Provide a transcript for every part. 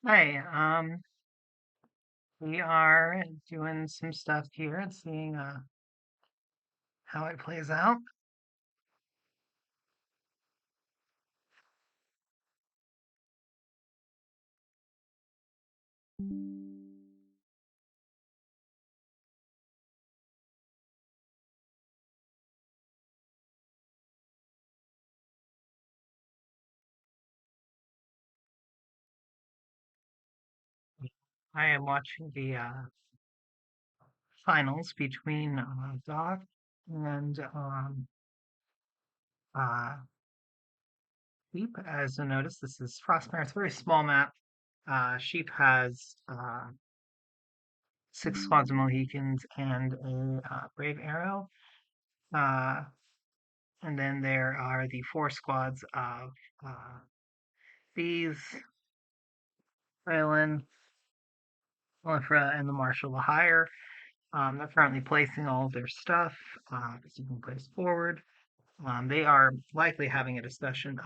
Hi, we are doing some stuff here and seeing how it plays out. I am watching the finals between Doc and uh, Sheep. As you notice, this is Frostmare. It's a very small map. Sheep has six squads of Mohicans and a Brave Arrow. Uh, and then there are the four squads of these, Braylon, Lifra, and the Marshal Lahire. They're currently placing all of their stuff as you can place forward. They are likely having a discussion.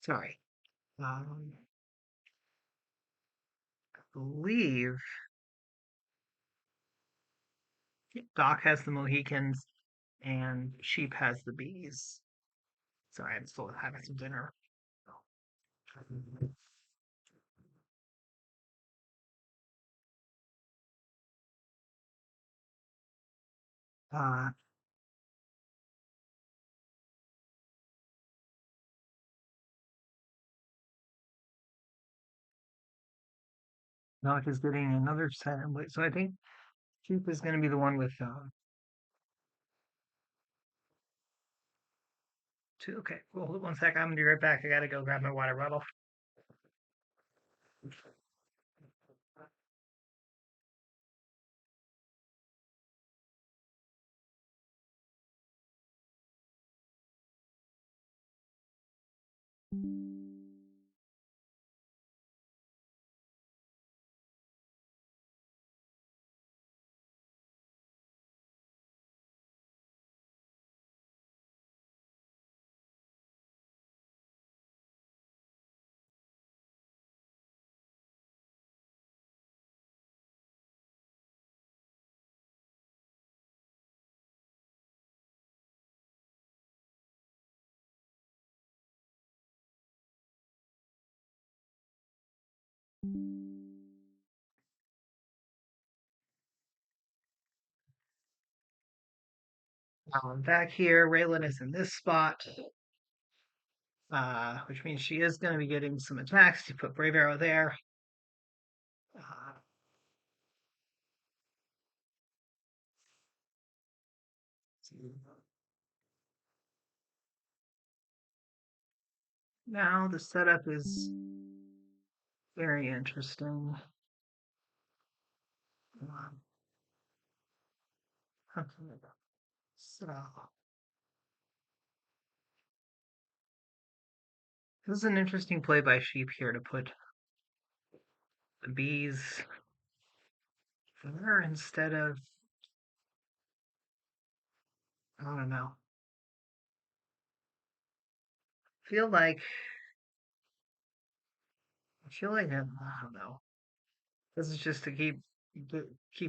Sorry. I believe Doc has the Mohicans and Sheep has the bees. Sorry, I'm still having some dinner. Uh, Doc is getting another set. So I think Sheep is going to be the one with two. Okay, well, hold it one sec. I'm going to be right back. I got to go grab my water bottle. Back here, Raylan is in this spot. Which means she is going to be getting some attacks. You put Brave Arrow there. Uh, Now the setup is very interesting. Um, okay, so this is an interesting play by Sheep here to put the bees there instead of, I don't know. Feel like I don't know. This is just to keep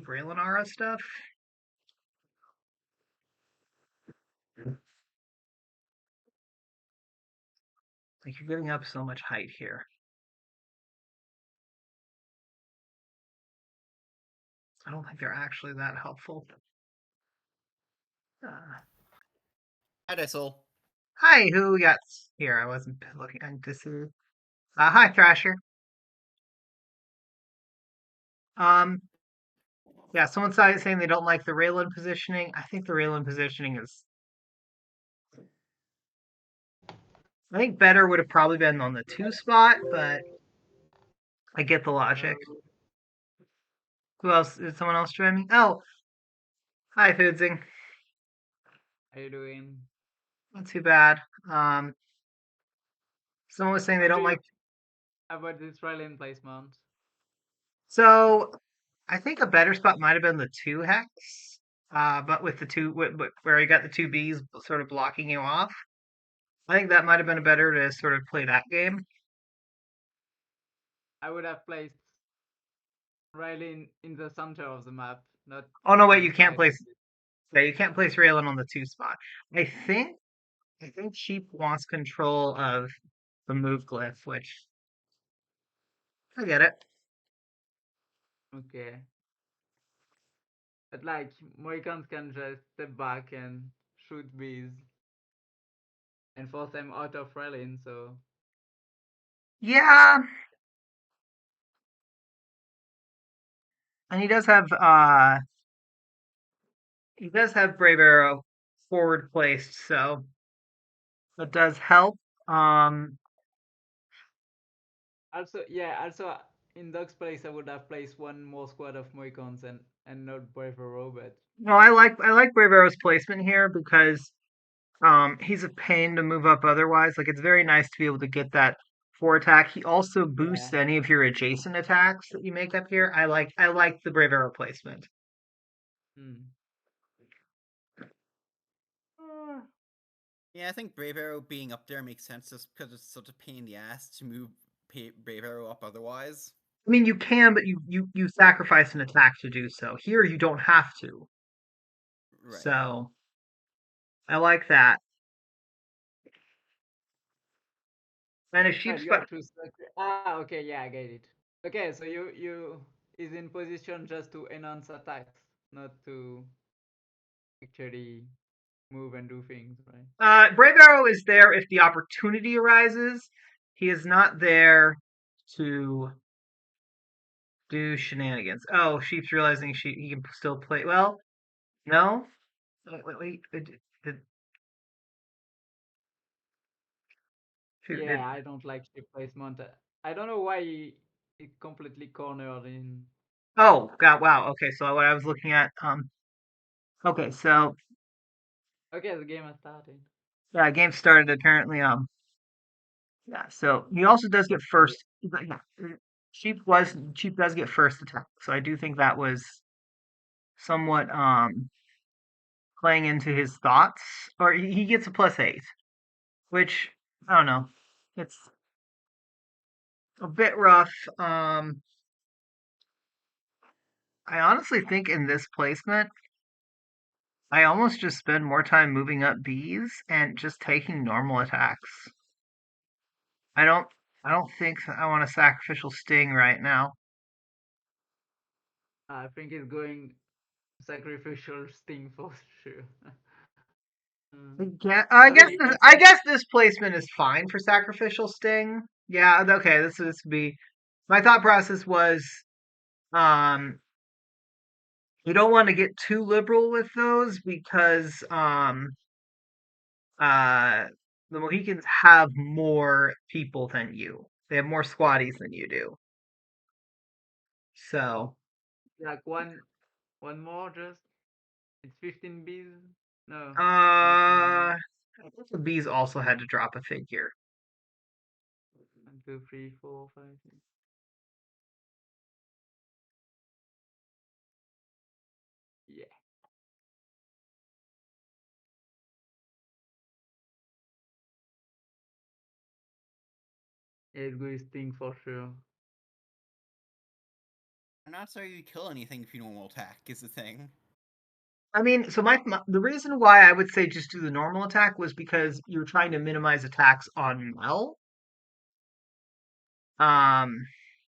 Raylanara stuff. Like you're giving up so much height here. I don't think they're actually that helpful. Uh, Hi, Soul. Hi, who we got here? I wasn't looking to see. Hi, Thrasher. Um, yeah, someone saying they don't like the Raylan positioning. I think the Raylan positioning is. I think better would have probably been on the two spot, but I get the logic. Who else? Is someone else join me? Oh, hi, Foodsing. How you doing? Not too bad. Um, Someone was saying they What do don't you like. think about the Australian placement? So I think a better spot might have been the two hex. But with the two, where you got the two Bs sort of blocking you off. I think that might have been better to sort of play that game. I would have placed Riley in the center of the map, not Oh no, in wait, the you can't side of place. it. Yeah, you can't place Raylan on the two spot. I think. I think Sheep wants control of the move glyph, which I get it. Okay. But like Mohicans can just step back and shoot bees and force them out of Relin, so Yeah, and he does have Brave Arrow forward placed, so that does help. Um, also yeah, also in Dog's place I would have placed one more squad of Mohicans and not Brave Arrow, but no, I like Brave Arrow's placement here because he's a pain to move up otherwise. Like it's very nice to be able to get that four attack. He also yeah. boosts any of your adjacent attacks that you make up here. I like the Brave Arrow placement. Hmm. Yeah, I think Brave Arrow being up there makes sense just because it's such a pain in the ass to move Brave Arrow up otherwise. I mean, you can, but you sacrifice an attack to do so. Here, you don't have to. Right. So I like that. And if But sheep's you have to okay, yeah, I get it. Okay, so you is in position just to enhance attacks, not to actually move and do things, right? Brave Arrow is there if the opportunity arises. He is not there to do shenanigans. Oh, sheep's realizing he can still play. Well, no. Wait. Shoot, Yeah, I don't like ship placement. I don't know why he completely cornered in. oh, God, wow. Okay, so what I was looking at. Okay, so Okay, the game has started. yeah, game started apparently. Yeah, so he also does get Okay. first. Yeah, sheep does get first attack. So I do think that was somewhat playing into his thoughts, or he gets a +8, which I don't know. It's a bit rough. I honestly think in this placement, I almost just spend more time moving up bees and just taking normal attacks. I don't I don't think I want a sacrificial sting right now. I think it's going sacrificial sting for sure. Mm. Okay, you can I say guess this placement is fine for sacrificial sting. Yeah, okay, this would be my thought process was um you don't want to get too liberal with those because uh the Mohicans have more people than you. They have more squaddies than you do. So like one more just. It's 15 bees. No, not anymore. I think the bees also had to drop a figure. 1, 2, 3, 4, 5, 6. Yeah, it's going sting for sure. I'm not sorry you kill anything if you normal attack is the thing. I mean, so the reason why I would say just do the normal attack was because you're trying to minimize attacks on Mel. Um,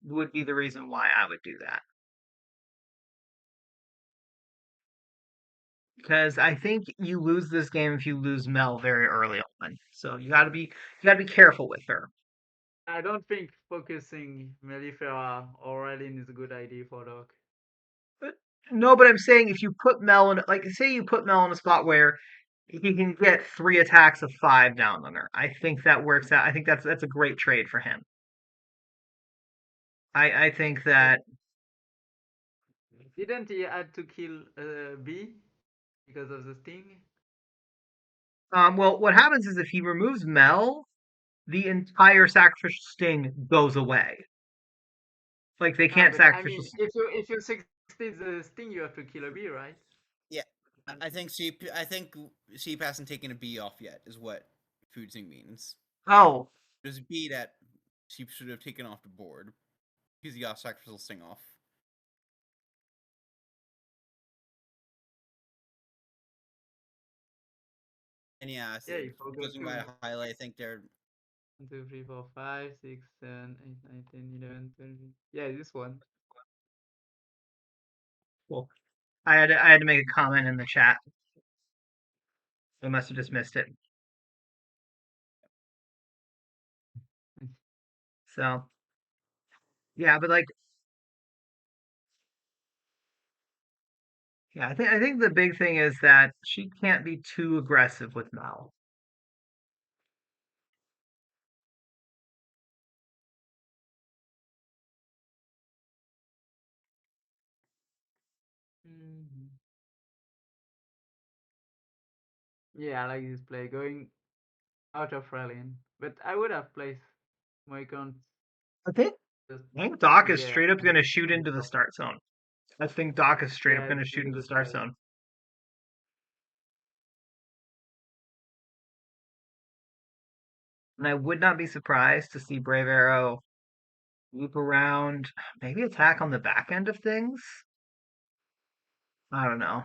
would be the reason why I would do that. Because I think you lose this game if you lose Mel very early on. So you gotta be careful with her. I don't think focusing Mellifera or Relin is a good idea for Doc. But, no, but I'm saying if you put Mel in, like, say you put Mel in a spot where he can get 3 attacks of 5 down on her. I think that works out. I think that's a great trade for him. I think But that didn't he had to kill B because of the sting? well, what happens is if he removes Mel, the entire sacrificial sting goes away. Like they Ah, can't but I sacrificial. mean, if you succeed the sting, you have to kill a B, right? Yeah, And I think Sheep hasn't taken a B off yet, is what Foodsing means. Oh, There's a B that Sheep should have taken off the board. because you got sacrificial sting off. And yeah, Yeah, you forgot judging by to the highlight, I think they're 1, 2, 3, 4, 5, 6, 7, 8, 9, 10, 11, 12. Yeah, this one. Cool. I had to make a comment in the chat. I must have just missed it. So yeah, but like yeah, I think the big thing is that she can't be too aggressive with Mel. Mhm. Yeah, I like this play going out of Rallian, but I would have placed Moicon I think just I think Doc to is get straight up a gonna shoot into the start zone. I think Doc is straight up yeah, gonna it's shoot a into the good start play. zone. And I would not be surprised to see Brave Arrow loop around, maybe attack on the back end of things. I don't know.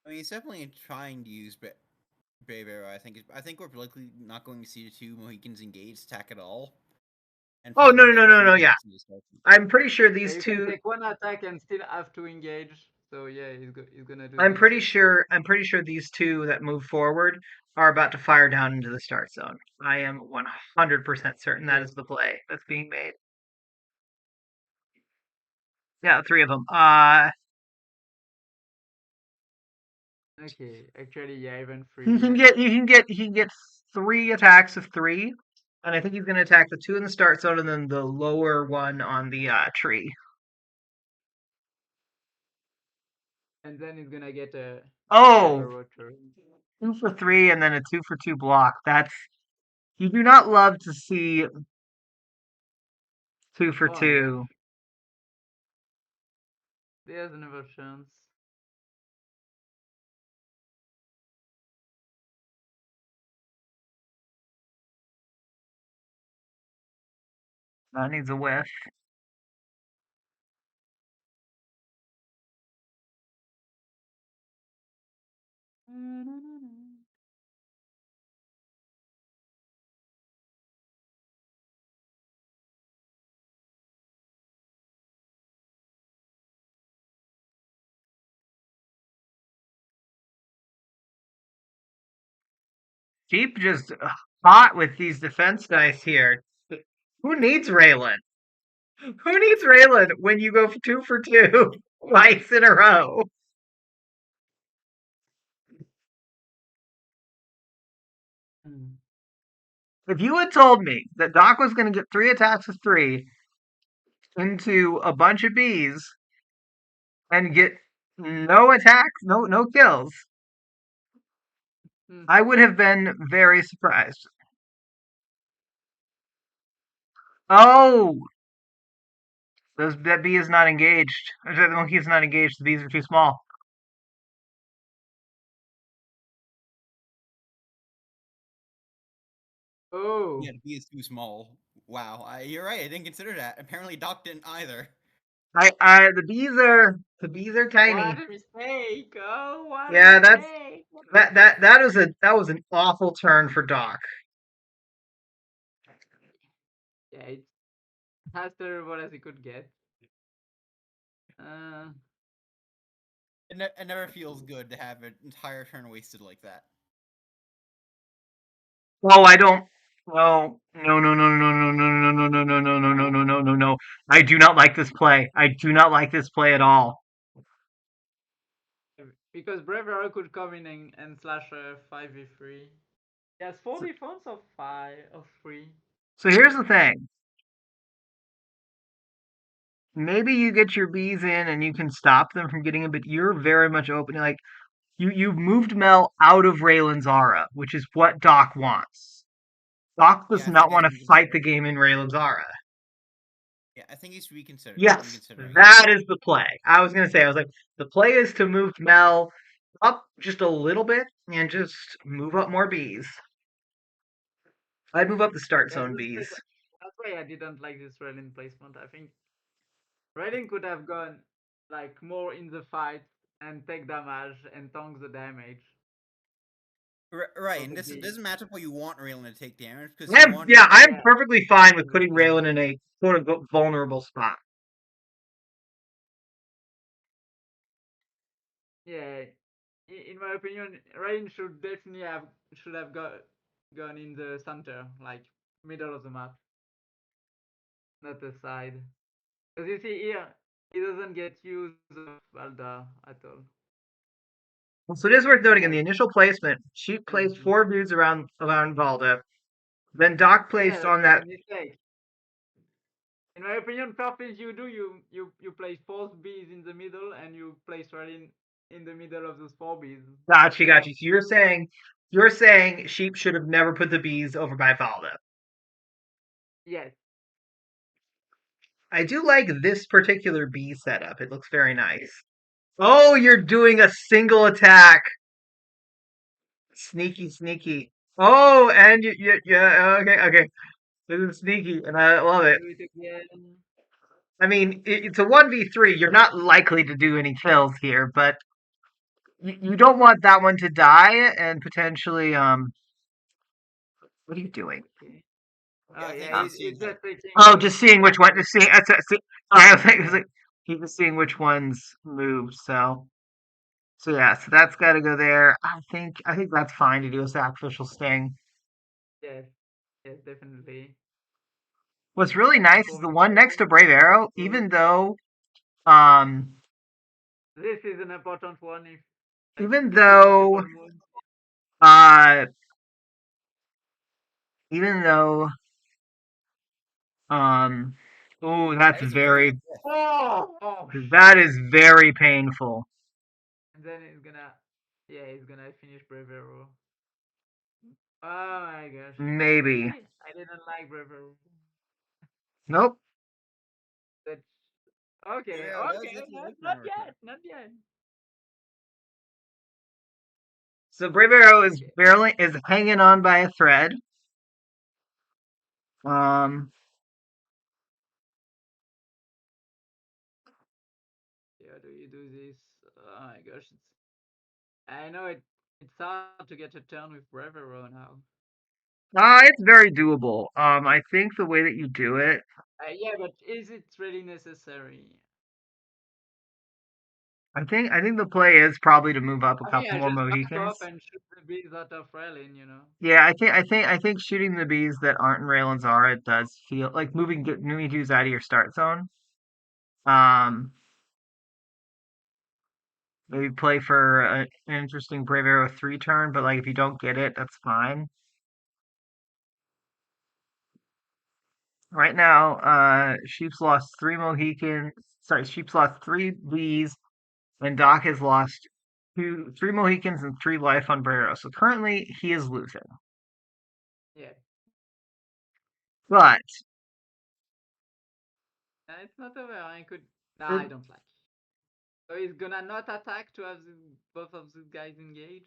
I mean, he's definitely trying to use Brave Arrow. I think we're likely not going to see the two Mohicans engage attack at all, and Oh probably no no like no no three no yeah. attacks in the start. I'm pretty sure Yeah, these you can two. take one attack and still have to engage. So yeah, he's gonna do I'm this. pretty sure. I'm pretty sure these two that move forward are about to fire down into the start zone. I am 100% certain that Okay. is the play that's being made. Yeah, three of them. Okay. Actually, yeah, even free. He can Yeah. get. He can get 3 attacks of 3, and I think he's going to attack the 2 in the start zone and then the lower one on the tree. And then he's gonna get a Oh, Rotor. 2 for 3 and then a 2 for 2 block. That's you do not love to see 2 for Oh yeah. 2. There's another chance. That needs a whiff. Sheep just hot with these defense dice here. Who needs Raylan? Who needs Raylan when you go 2 for 2 twice in a row? Mm. If you had told me that Doc was going to get 3 attacks of 3 into a bunch of bees and get no attacks, no kills, Mm. I would have been very surprised. Oh, that bee is not engaged. The monkey is not engaged. The bees are too small. Oh. Yeah, the B is too small. Wow, you're right. I didn't consider that. Apparently, Doc didn't either. The bees are What tiny. a mistake! Oh, what a Yeah, mistake! that was an awful turn for Doc. Yeah, it's as terrible as it could get. Uh, It never feels good to have an entire turn wasted like that. Oh, I don't. No, no, no, no, no, no, no, no, no, no, no, no, no, no, no, no, no, no. I do not like this play. I do not like this play at all. because Brevera could come in and slash a 5v3. He has 4 So, defense of 5 of 3. so here's the thing. Maybe you get your bees in and you can stop them from getting in, but you're very much open. Like you moved Mel out of Raylan's aura, which is what Doc wants. Doc does Yeah, I not think he's want to fight the reconsidering. game in Raylan's aura. Yeah, I think he's Yes, reconsidering it. that is the play. I was gonna say, I was like, the play is to move Mel up just a little bit and just move up more bees. I'd move up the start Yeah, zone bees. that's why I didn't like this Relin placement. I think Relin could have gone like more in the fight and take damage and tank the damage Right, of and the this beast. doesn't match up what you want Raylan to take damage because you I'm, want yeah, I'm Yeah, perfectly fine with putting exactly. Raylan in a quote unquote vulnerable spot. Yeah, in my opinion, Rain should definitely have gone in the center, like middle of the map, not the side. Because you see here, he doesn't get use of Balda at all. So it is worth He noting in the has initial placement, she placed anything. 4 dudes around Valda. Then Doc Yeah, placed that on was that. a mistake. In my opinion, first thing you do, you place 4 bees in the middle, and you place Rain in the middle of those 4 bees. Gotcha. So you're saying Sheep should have never put the bees over by Valda. Yes. I do like this particular bee setup. It looks very nice. Oh, you're doing a single attack. Sneaky. Oh, and yeah, okay. This is sneaky, and I love it. Do it again. I mean, it's a 1v3. You're not likely to do any kills here, but you don't want that one to die and potentially, what are you doing? Okay. Yeah, Oh I yeah, think Um, he's seeing just taking oh, the just seeing which one, damage. just seeing, I was like, Yeah. he's just seeing which ones move, so yeah, so that's gotta go there. I think that's fine to do a sacrificial sting. Yes. Yes, definitely. What's really nice is the one next to Formidable. Brave Arrow, um, This is an important one if like even looking at the though, full moon. uh, even though, oh, that is a very nice hit. Oh that shit. is very painful. And then he's gonna finish Brevero. Oh my gosh. Maybe. I didn't like Brevero. Nope. That's okay, Yeah, that was okay, definitely a not corner attack. yet, not yet. So Brave Arrow Okay. is hanging on by a thread. Um, How do you do this? Oh my gosh, I know it's hard to get a turn with Brevero now. it's very doable. I think the way that you do it, Yeah, but is it really necessary? I think the play is probably to move up a I think couple I more just back up Mohicans. and shoot the bees out of Relin. Yeah, I think shooting the bees that aren't in Raylan Zara does feel like moving dudes out of your start zone. Um, maybe play for an interesting Brave Arrow 3 turn, but like if you don't get it, that's fine. Right now, Sheep's lost 3 Mohicans. Sorry, Sheep's lost 3 bees, and Doc has lost 3 Mohicans and 3 life on Brave Arrow. So currently he is losing. Yeah. But It's not over. I could. Nah, it, I don't like. So he's gonna not attack to have both of these guys engage.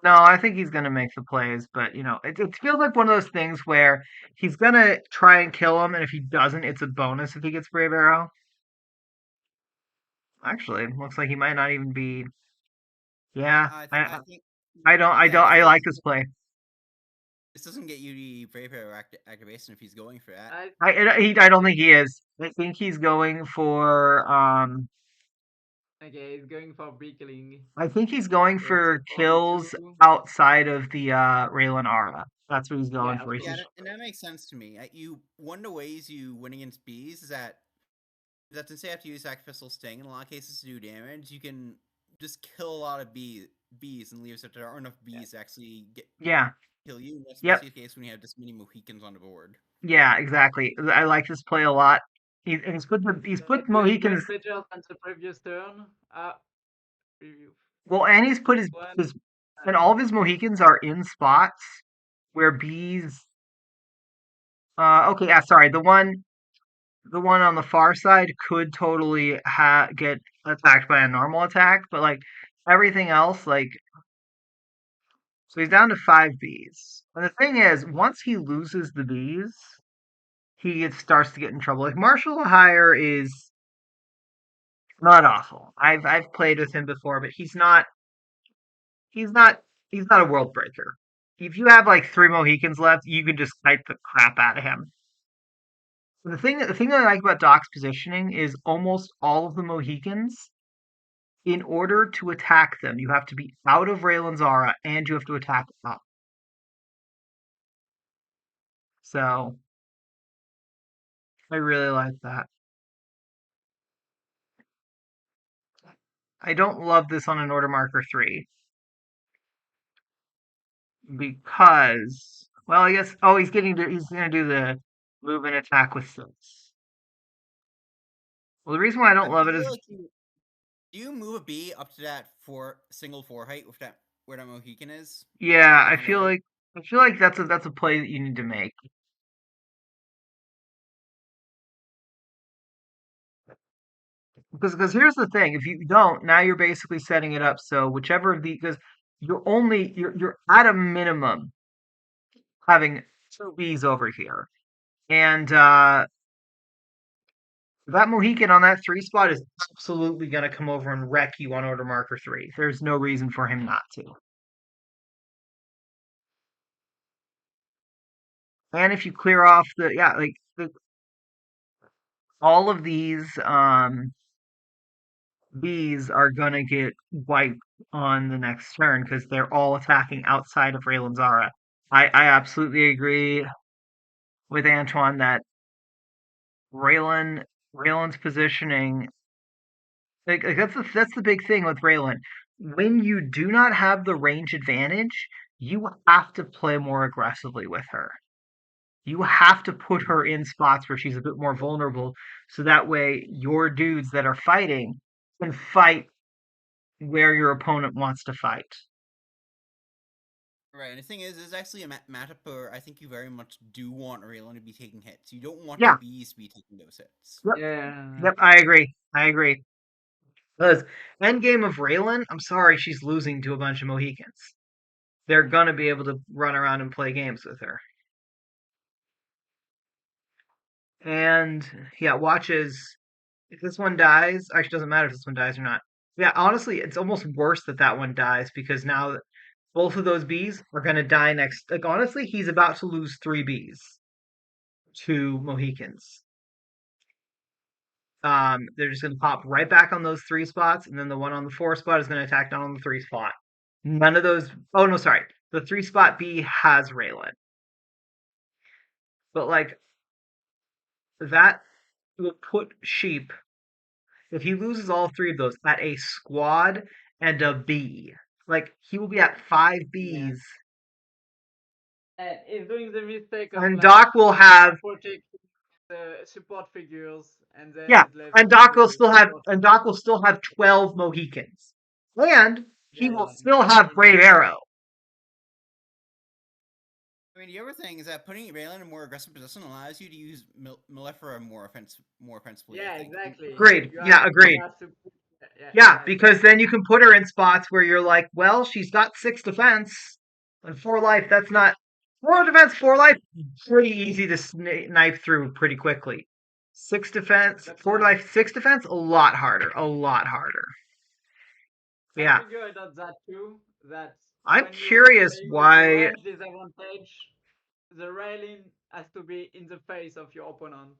no, I think he's gonna make the plays, but it feels like one of those things where he's gonna try and kill him, and if he doesn't, it's a bonus if he gets Brave Arrow. Actually, it looks like he might not even be. Yeah, I think I like this play. this doesn't get you the Brave Arrow activation if he's going for that. I I don't think he is. I think he's going for Okay, he's going for Beakling. I think he's going So it's for only kills two. outside of the Raylan Aura. That's what he's going Yeah, for. of Yeah, course. and that makes sense to me. One of the ways you win against bees is that since they have to use sacrificial sting in a lot of cases to do damage, you can just kill a lot of bees and leave so there aren't enough Yeah. bees to actually Yeah. kill you. And that's Yep. especially the case when you have this many Mohicans on the board. Yeah. Exactly. I like this play a lot. He's put That's doing Mohicans. much better than the previous turn. Preview Well, and he's put one. his and all of his Mohicans are in spots where bees. Okay. Yeah. Sorry. The one on the far side could totally get attacked by a normal attack, but like everything else, like so he's down to 5 bees. And the thing is, once he loses the bees, starts to get in trouble. Like Marshall Hire is not awful. I've played with him before, but he's not he's not a world breaker. If you have like three Mohicans left, you can just fight the crap out of him. The thing that I like about Doc's positioning is almost all of the Mohicans, in order to attack them, you have to be out of Raylan's aura and you have to attack up. So I really like that. I don't love this on an order marker 3 because, well, I guess, oh, he's gonna do the move and attack with 6. Well, the reason why I don't I love it feel is, like you move a bee up to that single 4 height with that where that Mohican is. yeah, Up in the right. I feel like that's a play that you need to make. Because here's the thing, if you don't, now you're basically setting it up so whichever of the, because you're at a minimum having 2 Bs over here. And that Mohican on that 3 spot is absolutely going to come over and wreck you on order marker 3. There's no reason for him not to. And if you clear off all of these Bs are going to get wiped on the next turn because they're all attacking outside of Raylan's aura. I absolutely agree with Antoine that Raylan Raylan's positioning, like that's the big thing with Raylan. When you do not have the range advantage, you have to play more aggressively with her. You have to put her in spots where she's a bit more vulnerable, so that way your dudes that are fighting can fight where your opponent wants to fight. Right, and the thing is, there's actually a matchup where I think you very much do want Raylan to be taking hits. You don't want the Yeah. bees to be taking those hits. Yep. Yeah. Yep. I agree. I agree. Because endgame of Raylan, I'm sorry, she's losing to a bunch of Mohicans. They're gonna be able to run around and play games with her. And yeah, watches. If this one dies, actually doesn't matter if this one dies or not. Yeah, honestly, it's almost worse that that one dies because now both of those bees are gonna die next. Like honestly, he's about to lose 3 bees to Mohicans. They're just gonna pop right back on those 3 spots, and then the one on the 4 spot is gonna attack down on the 3 spot. None of those. Oh no, sorry. The 3 spot bee has Raylan, but like that will put sheep, if he loses all 3 of those, at a squad and a bee. Like he will be at 5 Yeah. bees, And he's doing the mistake of and like Doc will have, protecting the support figures, and then yeah, he's left and with Doc will the still have support. and Doc will still have 12 Mohicans, and he Yeah, will yeah. still have Brave Arrow. I mean, the other thing is that putting Raylan in a more aggressive position allows you to use Malefera more offensively. Yeah, I think. exactly. Agreed. You Yeah, have agreed. to put, yeah, Yeah, exactly. because then you can put her in spots where you're like, well, she's got 6 defense and 4 life. That's not 4 defense, 4 life. Pretty easy to knife through pretty quickly. 6 defense, But 4 life, 6 defense. A lot harder. A lot harder. I Yeah, figured out that too. That I'm when you curious play with the why. range disadvantage, the railing has to be in the face of your opponent.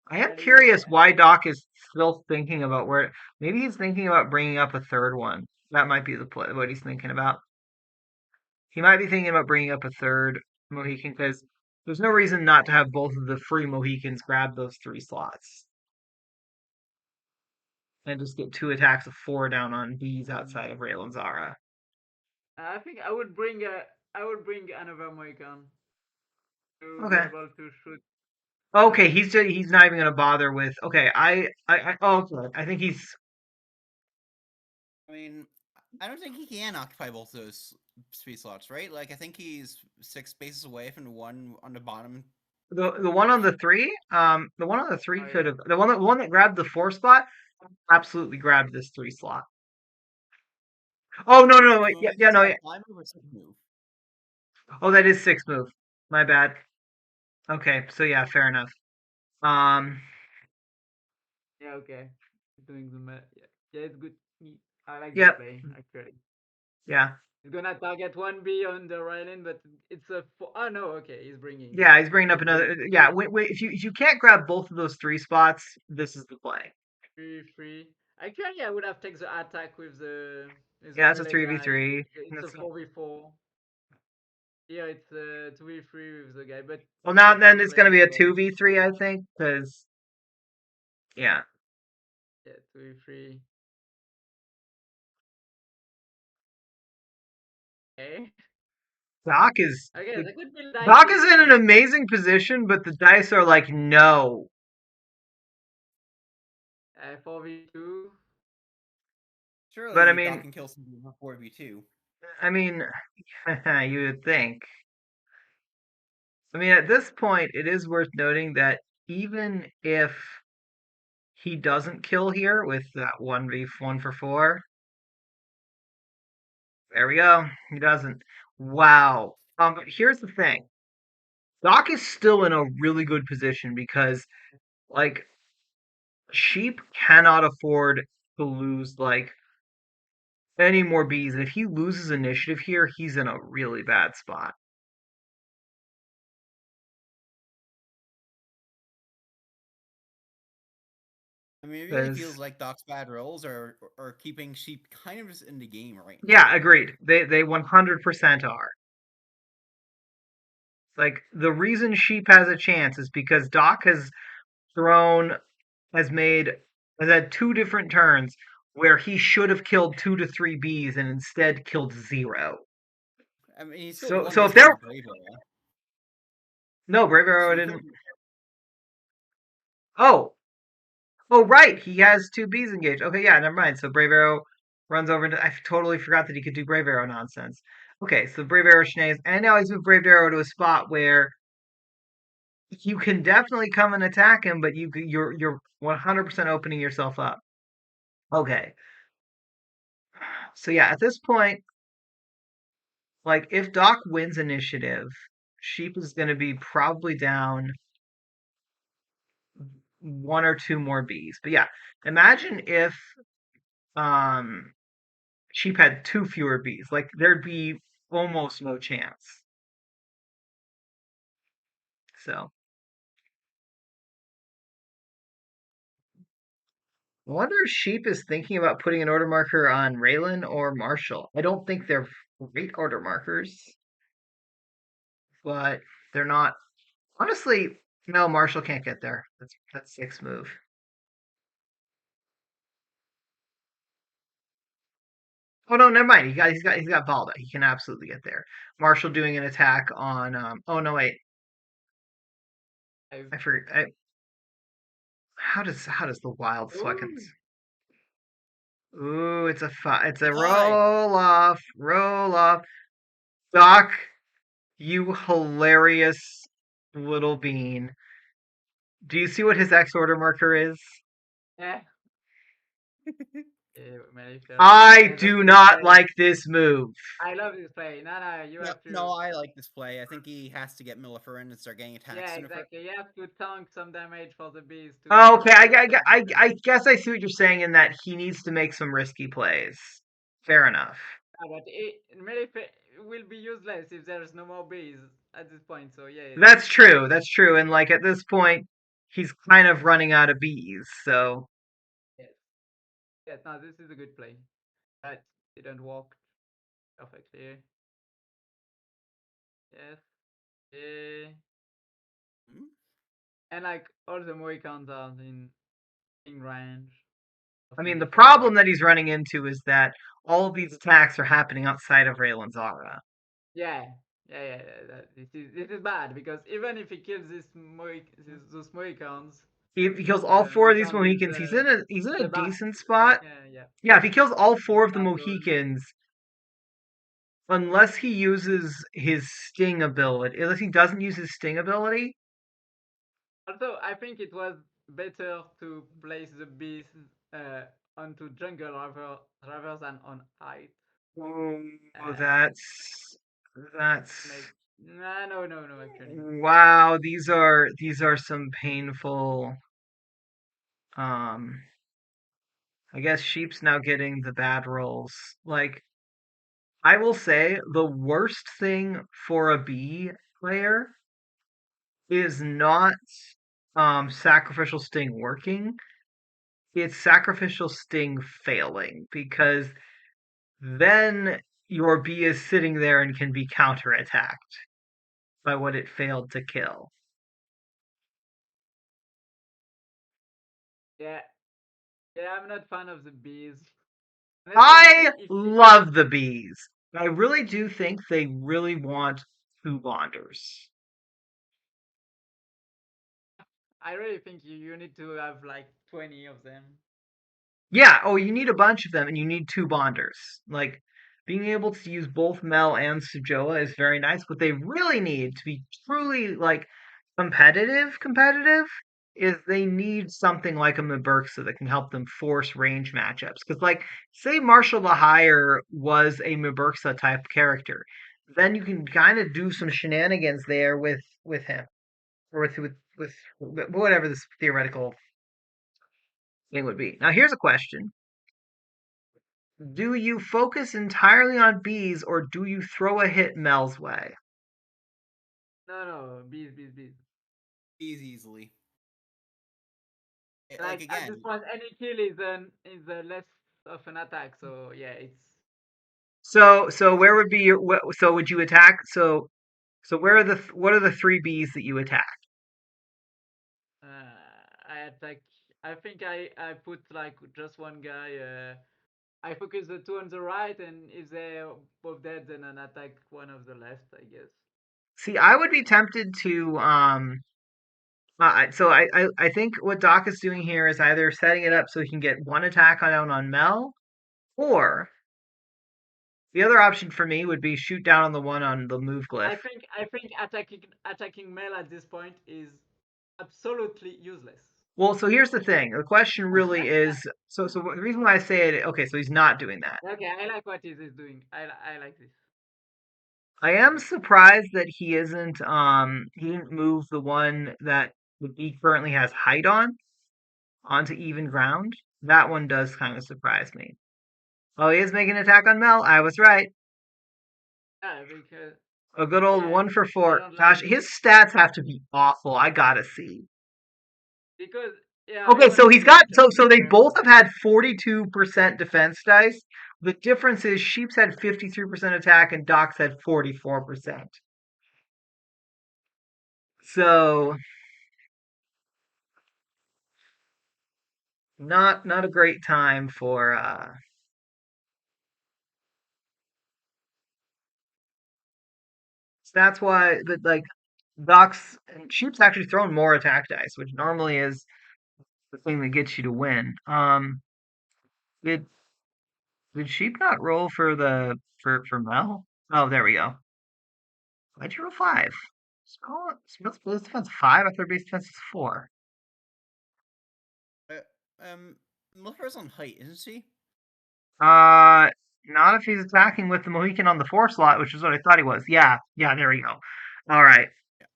I am Railing, curious why like, Doc is still thinking about where. Maybe he's thinking about bringing up a third one. That might be the play, what he's thinking about. He might be thinking about bringing up a third Mohican because there's no reason not to have both of the free Mohicans grab those 3 slots and just get 2 attacks of 4 down on bees outside of Raylan's Zara. I think I would bring another Mohican to be Okay. able to shoot. Okay, he's not even gonna bother with. Okay, okay. I think he's. I mean, I don't think he can occupy both of those space slots, right? Like, I think he's 6 spaces away from the one on the bottom. The one on the 3, the one on the 3 Oh could yeah. have, the one that grabbed the 4 spot absolutely grabbed this 3 slot. Oh no, no, wait, yeah, Is no, that yeah. 5 move or 6 move? Oh, that is 6 move. My bad. Okay, so yeah, fair enough. Um, Yeah, okay. Doing the math. Yeah, yeah, it's good. I like this yep, play actually. yeah, He's gonna target one B on the island, but it's a four. Oh no, okay, he's bringing yeah. He's bringing three up free, another. Yeah, wait. If you can't grab both of those three spots, this is the play. three free. Actually, I would have taken the attack with the Yeah, it's a melee three v guy. three. It's a 4v4. Here it's a 2v3 with the guy, but Well, it's now a then fun it's going to play be a because 2v3, I think, because yeah, yeah, 2v3. Okay, Doc is okay, that could be nice Doc is in an if amazing position, but the dice are like no. 4v2. But Surely Doc can kill something before V2. I mean, you would think. I mean, at this point, it is worth noting that even if he doesn't kill here with that 1v1 for 4, there we go. He doesn't. Wow. But here's the thing. Doc is still in a really good position because, like, Sheep cannot afford to lose, like, any more bees. And if he loses initiative here, he's in a really bad spot. I mean, it really Because feels like Doc's bad rolls are keeping Sheep kind of just in the game right now. yeah, agreed. They 100% are. Like the reason Sheep has a chance is because Doc thrown has made has had two different turns where he should have killed 2 to 3 bees and instead killed 0. I mean, he still won So this if game there with Brave Era. no Brave Arrow So he could. didn't. Oh, oh right, he has 2 bees engaged. Okay, yeah, never mind. So Brave Arrow runs over into. I totally forgot that he could do Brave Arrow nonsense. Okay, so Brave Arrow shenanigans, and now he's moved Brave Arrow to a spot where you can definitely come and attack him, but you're 100% opening yourself up. Okay, so yeah, at this point, like if Doc wins initiative, Sheep is going to be probably down 1 or 2 more bees. But yeah, imagine if um Sheep had 2 fewer bees. Like there'd be almost no chance. So I wonder if Sheep is thinking about putting an order marker on Raylan or Marshall. I don't think they're great order markers, but they're not. Honestly, no, Marshall can't get there. That's 6 move. Oh no, never mind. He's got Valda. He can absolutely get there. Marshall doing an attack on oh no wait. I've, I forget how does the wild ooh, seconds. Ooh, it's a Die! roll off. Roll off. Doc, you hilarious little bean. Do you see what his X order marker is? yeah, yeah, Malaysia. I Yeah, that's do a good not play. like this move. I love this play. No, no, you No, have to. no, I like this play. I think he has to get Millifer in and start getting attacks Yeah, in for. exactly. You have to tank some damage for the bees Oh, okay, to stop the. I guess I see what you're saying in that he needs to make some risky plays. Fair enough. But it will be useless if there's no more bees at this point. So yeah, That's it's true. That's true. And like at this point, he's kind of running out of bees. So yes, yes. No, this is a good play. That didn't work perfectly. Yes, yeah. Hmm? And like all the Mohicans are in range of I mean, the Melifera. problem that he's running into is that all of these attacks are happening outside of Raylan's aura. Yeah, this is bad because even if he kills those Mohicans, If he kills all 4 of these Mohicans Mohicans, he's in is a a bad decent like spot. yeah, Yeah, if he kills all is four a of the bad goal. Mohicans, unless he uses his sting ability, unless he doesn't use his sting ability. Also, I think it was better to place the bees uh, onto jungle rather than on height. Oh, Uh, that's make Nah, no, no, no. Actually, Wow, these are some painful. Um, I guess Sheep's now getting the bad rolls. Like I will say, the worst thing for a B player is not sacrificial sting working. It's sacrificial sting failing because then your bee is sitting there and can be counterattacked by what it failed to kill. yeah, yeah. I'm not fan of the bees. Honestly, I if love the bees. I really do think they really want two bonders. I really think you need to have like 20 of them. Yeah, oh, you need a bunch of them and you need two bonders. Like, being able to use both Mel and Sujoa is very nice. What they really need to be truly, like, competitive, is they need something like a Maberxa that can help them force range matchups. Because, like, say Marshall the Higher was a Maberxa type character, then you can kind of do some shenanigans there with him. Or with whatever this theoretical thing would be. Now, here's a question. Do you focus entirely on bees or do you throw a hit Mel's way? No, no, bees, bees, bees. Bees easily. Like Like at this again, point, any kill is a less of an attack. So yeah, it's. So where would be your so would you attack so where are what are the three bees that you attack? I attack. I think I put like just one guy. I focus the two on the right, and if they're both dead, then an attack one of the left. I guess. See, I would be tempted to so I think what Doc is doing here is either setting it up so he can get one attack on Mel, or the other option for me would be shoot down on the one on the move glyph. I think attacking Mel at this point is absolutely useless. Well, so here's the thing. The question really is so the reason why I say it, okay, so he's not doing that. Okay, I like what he's doing. I like this. I am surprised that he didn't move the one that he currently has height on onto even ground. That one does kind of surprise me. Oh, he is making an attack on Mel. I was right. Yeah, because A good old yeah, one for I four. don't like Gosh, this his stats have to be awful. I gotta see. because yeah, Okay, everyone so is he's doing got so something they both terrible. have had 42% defense dice. The difference is Sheep's had 53% attack and Doc's had 44%. So not a great time for so that's why but like Doc's and Sheep's actually thrown more attack dice, which normally is the thing that gets you to win. Did did Sheep not roll for the for Mel? Oh, there we go. Why'd you roll five? Spell's base defense five. I thought base defense is four. uh, Milford's on height, isn't she? Uh, not if he's attacking with the Mohican on the four slot, which is what I thought he was. Yeah, there we go. All right. Yeah.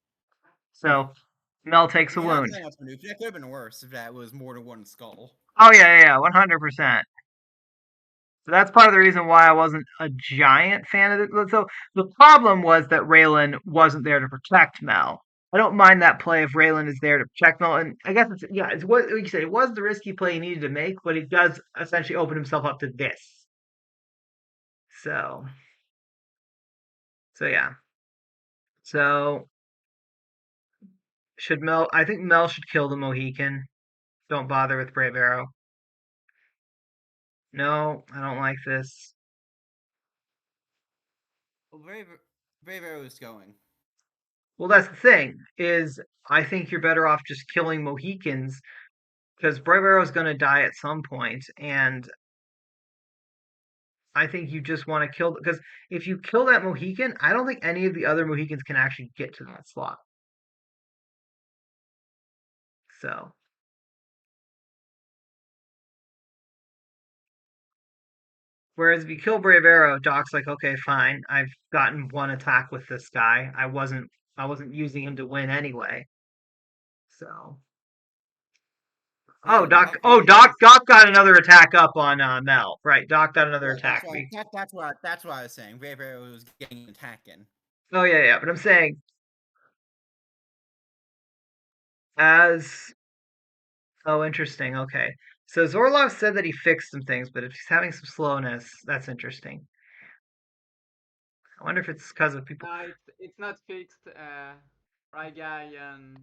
So Mel I takes a mean, not wound. saying that's maneuver. That could have been worse if that was more than one skull. Oh yeah, 100%. So that's part of the reason why I wasn't a giant fan of it. So the problem was that Raylan wasn't there to protect Mel. I don't mind that play if Raylan is there to protect Mel, and I guess it's what like you said. It was the risky play he needed to make, but it does essentially open himself up to this. So yeah. So should Mel? I think Mel should kill the Mohican. Don't bother with Brave Arrow. No, I don't like this. Well, Brave Arrow is going. Well, that's the thing. Is I think you're better off just killing Mohicans because Brave Arrow's going to die at some point, and I think you just want to kill because if you kill that Mohican, I don't think any of the other Mohicans can actually get to that slot. So Whereas if you kill Brave Arrow, Doc's like, okay, fine. I've gotten one attack with this guy. I wasn't using him to win anyway. So oh Hey, Doc Doc oh really has. Doc got another attack up on Mel. Right, Doc got another Right, attack. that's what I was saying. Brave Arrow was getting an attack in. Oh yeah, yeah. But I'm saying as oh interesting, okay. So Zorlov said that he fixed some things, but if he's having some slowness, that's interesting. I wonder if it's because of people. No, it's not fixed. Right guy and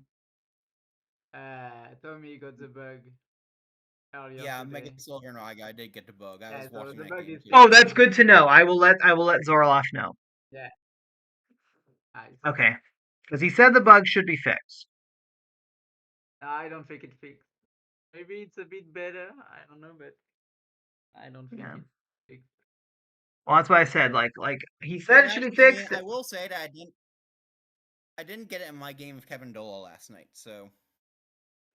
Tommy got the bug earlier Yeah, Mega today. Silver and I did get the bug. I Yeah, was so watching the that bug game is too. Oh, fixed that's now. good to know. I will let Zorlov know. Yeah, nice. Okay, because he said the bug should be fixed. I don't think it fixed. Maybe it's a bit better. I don't know, but I don't think Yeah. it's fixed. Well, that's why I said like he In said it my should be opinion, fixed. I will say that I didn't get it in my game of Kevin Dola last night. So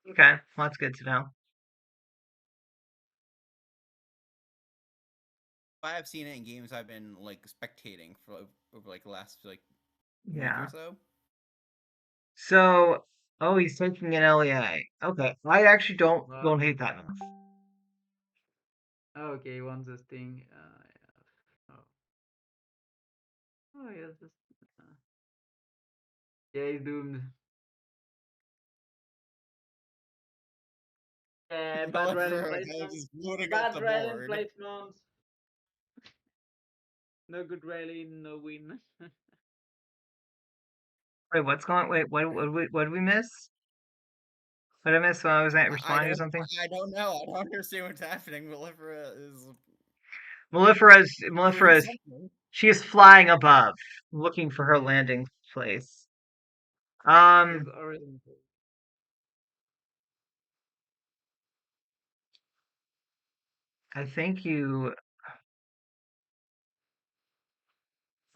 Okay, well, that's good to know. I have seen it in games I've been like spectating for over like the last like week or Yeah. so. So, oh, he's taking an LEA. Okay, I actually don't Well, hate that enough. okay, wants this thing. Yeah. Oh, yes. Uh, yeah, he's doomed. Yeah, bad railing However, I was placement. just loading up Bad the railing board. placement. No good railing, no win. Wait, what's going? Wait, what did we miss? What did I miss when I was responding to something? I don't know. I don't understand what's happening. Mellifera is doing Mellifera's, something. she is flying above, looking for her landing place. He's Um, already. I think you,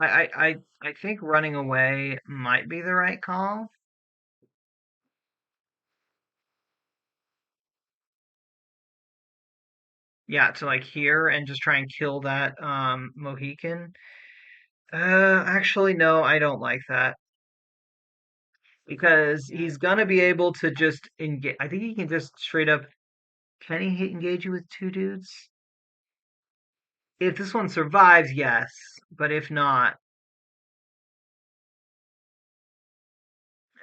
I think running away might be the right call. Yeah, to like here and just try and kill that Mohican. Actually, no, I don't like that because Yeah, he's gonna be able to just engage. I think he can just straight up. Can he engage you with two dudes? If this one survives, yes, but if not,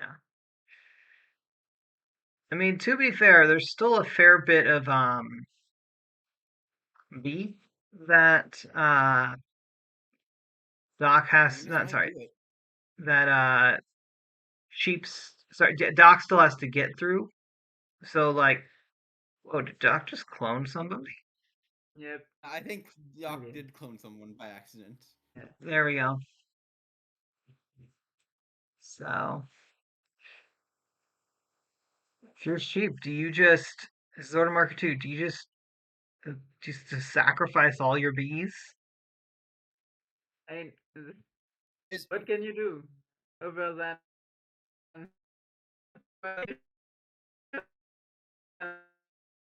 yeah. I mean, to be fair, there's still a fair bit of beef that Doc has. I'm just Not trying to sorry, do it. that Sheep's sorry, Doc still has to get through. So like, oh, did Doc just clone somebody? yep. I think Doc Okay. did clone someone by accident. Yeah. There we go. So, if you're sheep, do you just, this is order marker two, do you just to sacrifice all your bees? I mean, Is what can you do other than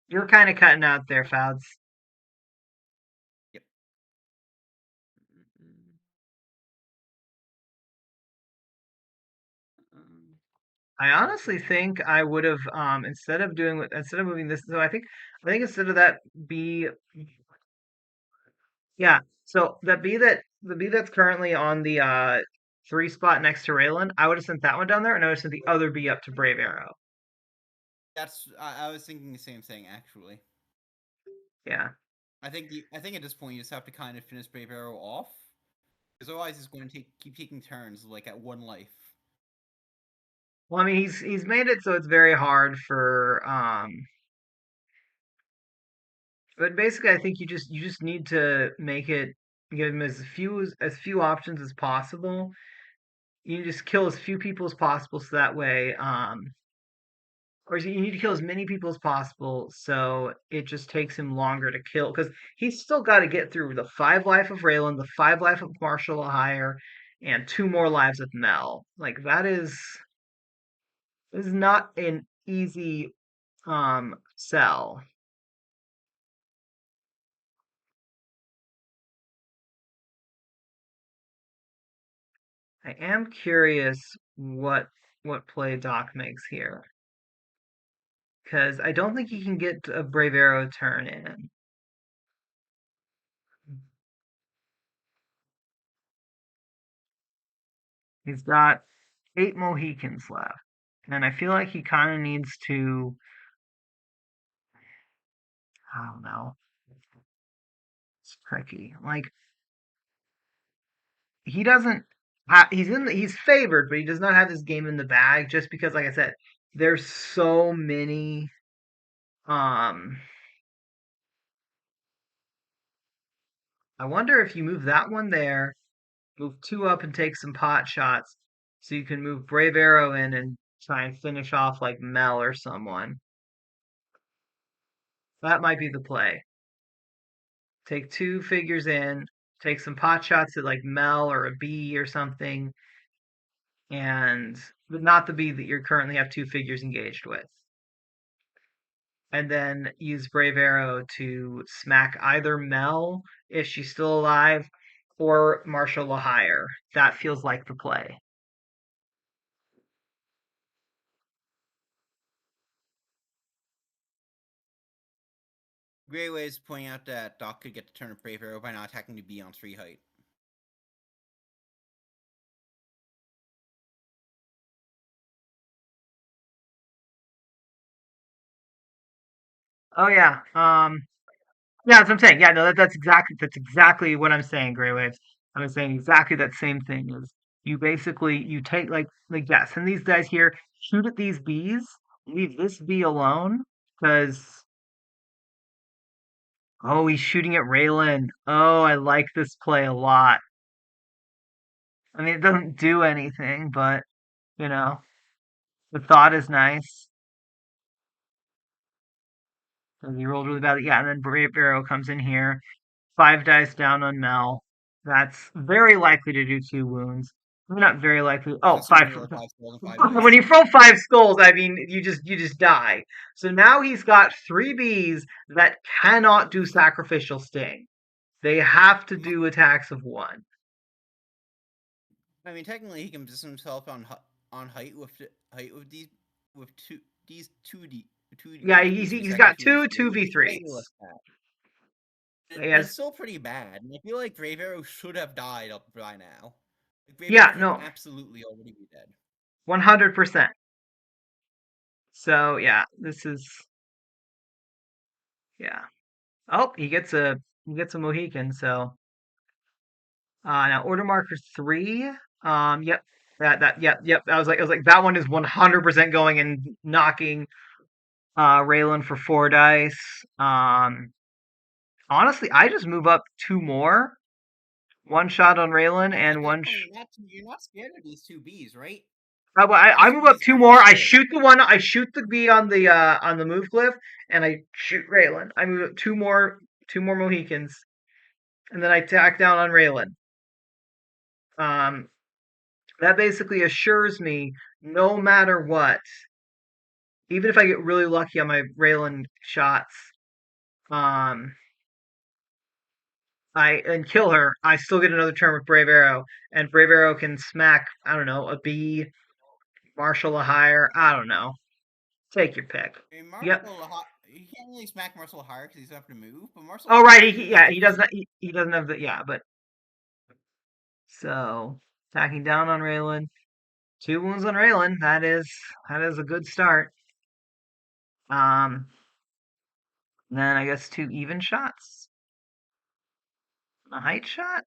You're kind of cutting out there, Fouds. yep. I honestly think I would have instead of moving this. So I think instead of that bee, yeah. So the bee that's currently on the three spot next to Raylan, I would have sent that one down there, and I would have sent the other bee up to Brave Arrow. That's I was thinking the same thing actually. Yeah. I think at this point you just have to kind of finish Brave Arrow off, because otherwise it's going to keep taking turns like at one life. Well, I mean, he's made it so it's very hard for but basically I think you just need to make it give him as few options as possible. You just kill as few people as possible so that way or you need to kill as many people as possible so it just takes him longer to kill because he's still got to get through the 5 life of Raylan, the 5 life of Marshall Hire, and 2 more lives of Mel. Like that is not an easy sell. I am curious what play Doc makes here. Because I don't think he can get a Brave Arrow turn in. He's got 8 Mohicans left. And I feel like he kind of needs to, I don't know, it's tricky. Like, he doesn't, he's favored, but he does not have this game in the bag just because, like I said, there's so many, um, I wonder if you move that one there, move 2 up and take some pot shots, so you can move Brave Arrow in and try and finish off like Mel or someone. That might be the play. Take 2 figures in, take some pot shots at like Mel or a B or something, and but not the B that you currently have 2 figures engaged with. And then use Brave Arrow to smack either Mel if she's still alive or Marshall LaHire. That feels like the play. Great ways to point out that Doc could get to turn a Brave Arrow by not attacking to be on 3 height. Oh yeah. Yeah, that's what I'm saying. Yeah, no, that's exactly what I'm saying, Grey Waves. I'm saying exactly that same thing is you basically you take like yes, and these guys here shoot at these bees, leave this bee alone, because oh he's shooting at Raylan. Oh, I like this play a lot. I mean it doesn't do anything, but you know, the thought is nice. And he rolled really bad. Yeah, and then Brave Arrow comes in here. 5 dice down on Mel. That's very likely to do 2 wounds. Not very likely. Oh, Considering five. you roll 5 skulls and 5 When dice. you roll 5 skulls, I mean, you just die. So now he's got 3 bees that cannot do sacrificial sting. They have to do attacks of 1. I mean, technically, he can position himself on height with these with two Yeah, bees who he's second got 2 and two 3, which is way 2v3s. less bad. He But it's has still pretty bad, and I feel like Brave Arrow should have died up by now. Like, Brave yeah, Arrow should no, absolutely already be dead. 100%. So yeah, this is yeah. Oh, he gets a Mohican. So now order marker 3. Yep. Yep. I was like that one is 100% going and knocking Raylan for 4 dice. Honestly, I just move up 2 more. One shot on Raylan At and this one. point, you're not scared of these 2 bees, right? I These two move up bees 2 aren't more. I scary. shoot the one. I shoot the bee on the move glyph, and I shoot Raylan. I move up 2 more Mohicans, and then I tack down on Raylan. Um, that basically assures me no matter what, even if I get really lucky on my Raylan shots, um, I and kill her, I still get another turn with Brave Arrow, and Brave Arrow can smack, I don't know, a bee, Marshall a higher, I don't know. Take your pick. I mean, Yep. you can't really smack Marcel higher because he's have to move, but Marcel Oh right, higher really yeah, does. he doesn't have the yeah, but so attacking down on Raylan, 2 wounds on Raylan. That is a good start. Um, then I guess 2 even shots, a height shot.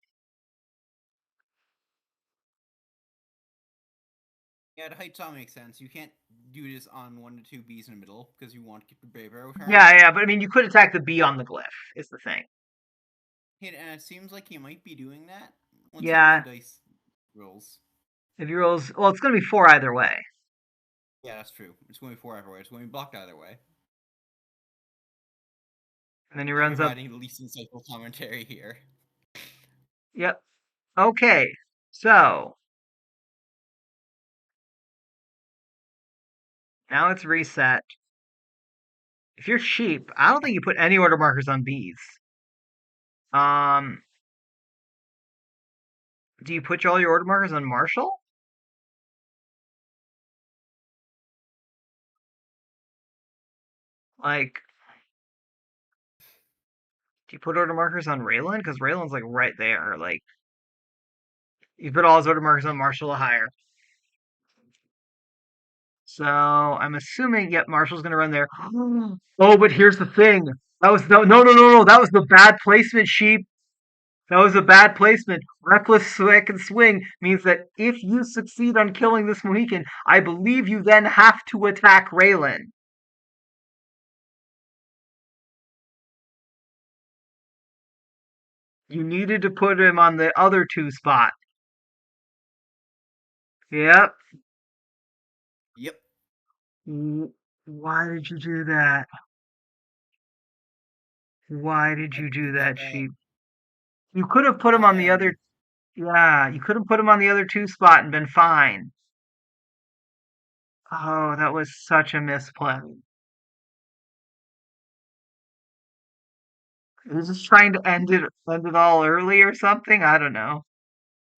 Yeah, the height all makes sense. You can't do this on 1 to 2 bees in the middle because you want to keep the Brave Arrow turn. Yeah, but I mean, you could attack the bee on the glyph. Is the thing. And it seems like he might be doing that. Let's see if Yeah, the dice rolls. if he rolls, well, it's going to be 4 either way. Yeah, that's true. It's going to be 4 either way. It's going to be blocked either way. And then he I'm runs up. providing the least insightful commentary here. Yep. Okay. So now it's reset. If you're cheap, I don't think you put any order markers on bees. Um, Do you put all your order markers on Marshall? Like, do you put order markers on Raylan? Because Raylan's like right there. Like, you put all his order markers on Marshall or higher. So I'm assuming, yep, Marshall's gonna run there. Oh, but here's the thing. That was no. That was the bad placement, sheep. That was a bad placement. Reckless swick and swing means that if you succeed on killing this Mohican, I believe you then have to attack Raylan. You needed to put him on the other two spot. Yep. Yep. Why did you do that? Why did I you do did that that, bad. sheep? You could have put him I on the other. am. Yeah, you could have put him on the other two spot and been fine. Oh, that was such a misplay. He was just trying to end it all early or something. I don't know.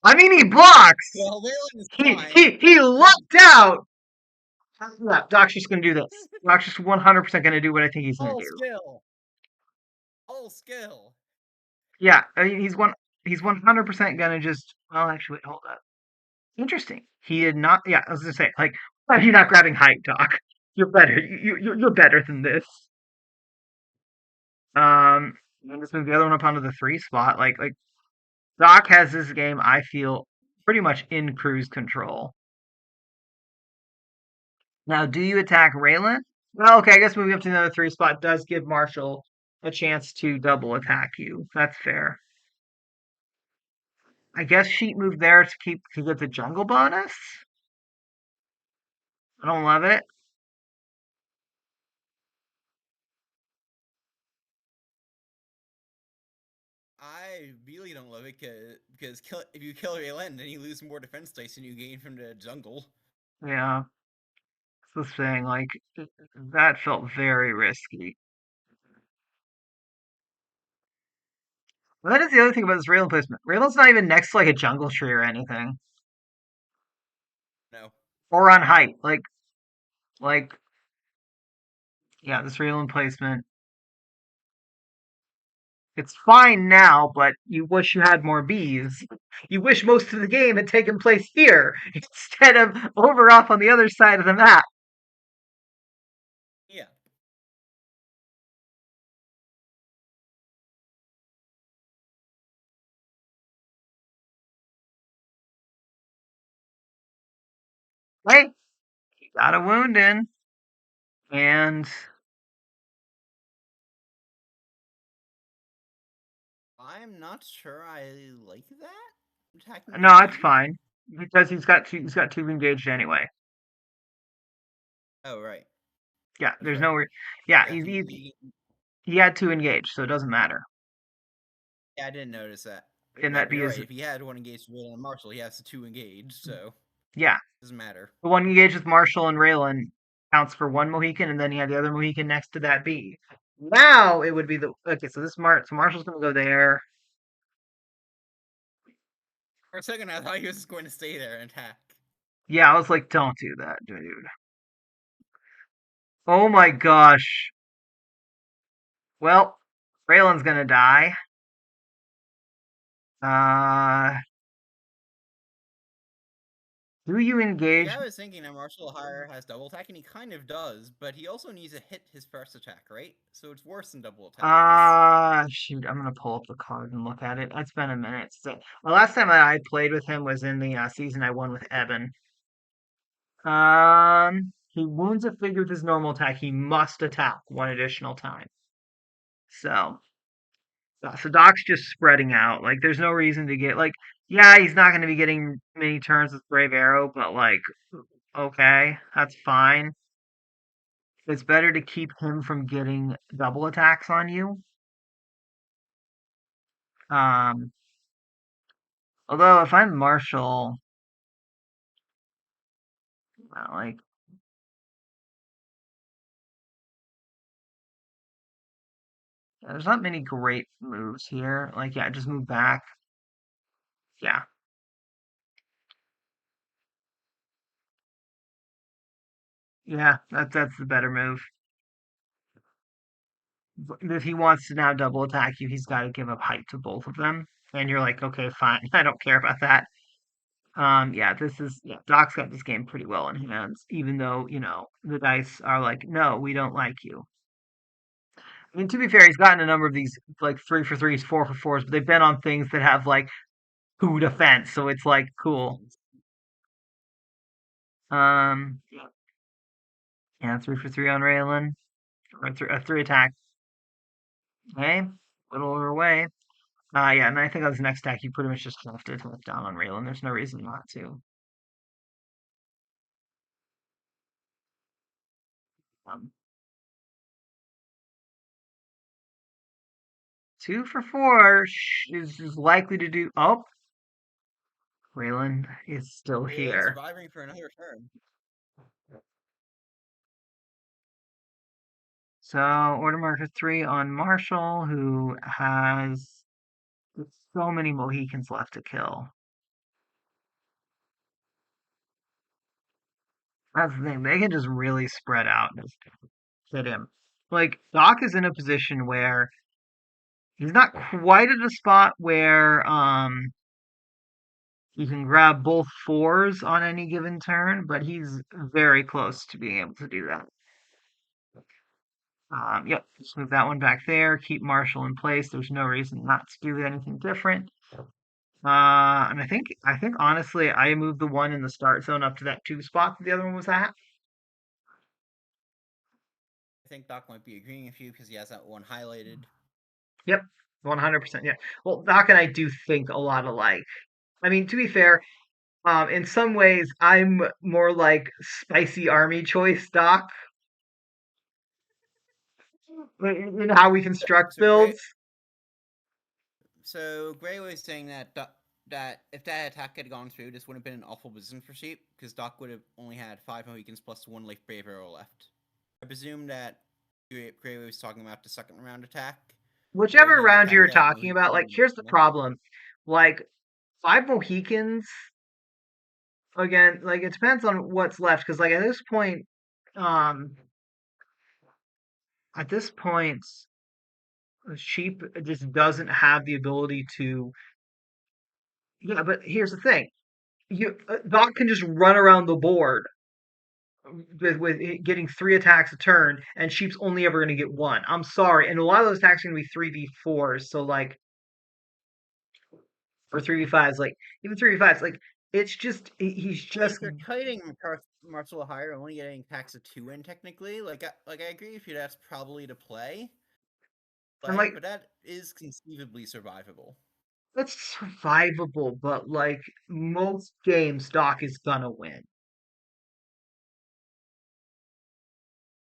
I mean, he blocks. Well, Leyland is He fine. he he That lucked out. Yeah, Doc's just gonna do this. Doc's just 100% gonna do what I think he's gonna all do. skill. All skill. Yeah, I mean, he's 100% gonna just. Well, actually, wait, hold up. Interesting. He did not. Yeah, I was gonna say, like, why are you not grabbing height, Doc? You're better. You're better than this. And just move the other one up onto the three spot. Like Doc has this game. I feel pretty much in cruise control. Now, do you attack Raylan? Well, okay, I guess moving up to another three spot does give Marshall a chance to double attack you. That's fair. I guess Sheep moved there to get the jungle bonus. I don't love it. I really don't love it because if you kill Leyland, then you lose more defense dice than you gain from the jungle. Yeah, it's the thing. Like that felt very risky. Well, that is the other thing about this Raylan placement. Raylan's not even next to like a jungle tree or anything, No. or on height. Like yeah, this Raylan placement. It's fine now, but you wish you had more bees. You wish most of the game had taken place here instead of over off on the other side of the map. Yeah. Hey, got a wound in, and I'm not sure I like that. Attacking the no, it's bee? fine because he's got two engaged anyway. Oh, right. Yeah, That's there's right. no yeah, Yeah, he had two engaged, so it doesn't matter. yeah, I didn't notice that. And that But bee you're is right. If he had one engaged with Raylan and Marshall, he has the two engaged, so yeah, it doesn't matter. the one engaged with Marshall and Raylan counts for one Mohican, and then he had the other Mohican next to that bee. Now it would be the okay. So so Marshall's gonna go there. For a second, I thought he was just going to stay there and attack. Yeah, I was like, don't do that, dude. Oh my gosh. Well, Raylan's gonna die. Uh, do you See, engage? I was thinking that Marshall Hire has double attack, and he kind of does, but he also needs to hit his first attack, right? So it's worse than double attack is. Shoot, I'm gonna pull up the card and look at it. It's been a minute. So, the last time I played with him was in the season I won with Evan. He wounds a figure with his normal attack. He must attack one additional time. So, so Doc's just spreading out. Like, there's no reason to get like, yeah, he's not gonna be getting many turns with Brave Arrow, but like, okay, that's fine. It's better to keep him from getting double attacks on you. Um, although if I'm Marshall, like there's not many great moves here. Like, yeah, just move back. Yeah. Yeah, that's the better move. If he wants to now double attack you, he's got to give up height to both of them. And you're like, okay, fine. I don't care about that. Yeah, Doc's got this game pretty well in hands, even though, the dice are like, no, we don't like you. I mean, to be fair, he's gotten a number of these like 3 for 3s, 4 for 4s, but they've been on things that have like two defense, so it's like cool. Yeah, 3 for 3 on Raylan, or a 3 attack. Okay, little overway. Yeah, and I think on his next attack, you pretty much just have to attack down on Raylan. There's no reason not to. Um, 2 for 4 is likely to do. Oh, Raylan is still Raylan here. surviving for another turn. So order marker 3 on Marshall, who has so many Mohicans left to kill. That's the thing. They can just really spread out and just hit him. Like, Doc is in a position where he's not quite at a spot where he can grab both 4s on any given turn, but he's very close to being able to do that. Yep, just move that one back there. Keep Marshall in place. There's no reason not to do anything different. And I think honestly, I moved the one in the start zone up to that 2 spot that the other one was at. I think Doc might be agreeing with you because he has that one highlighted. Yep, 100%. Yeah. Well, Doc and I do think a lot alike. I mean, to be fair, in some ways, I'm more like spicy army choice Doc in how we construct So Gray, builds. so Gray was saying that if that attack had gone through, this would have been an awful position for Sheep because Doc would have only had 5 Mohicans plus 1 Life Brave Arrow left. I presume that Gray was talking about the second round attack, where Whichever he round you're attacked that talking about, like, Mohican. here's the problem. Like, 5 Mohicans, again, like, it depends on what's left, because, like, um, at this point, Sheep just doesn't have the ability to. Yeah, but here's the thing. Doc can just run around the board with getting 3 attacks a turn, and Sheep's only ever going to get one. I'm sorry, and a lot of those attacks are going to be 3v4s, so like, or 3v5s, like even 3v5s, like it's just he's If just. you're kiting Marshall higher, only getting attacks of 2 in technically, I agree with you. That's probably the play, I'm like, but that is conceivably survivable. that's survivable, but like most games, Doc is gonna win.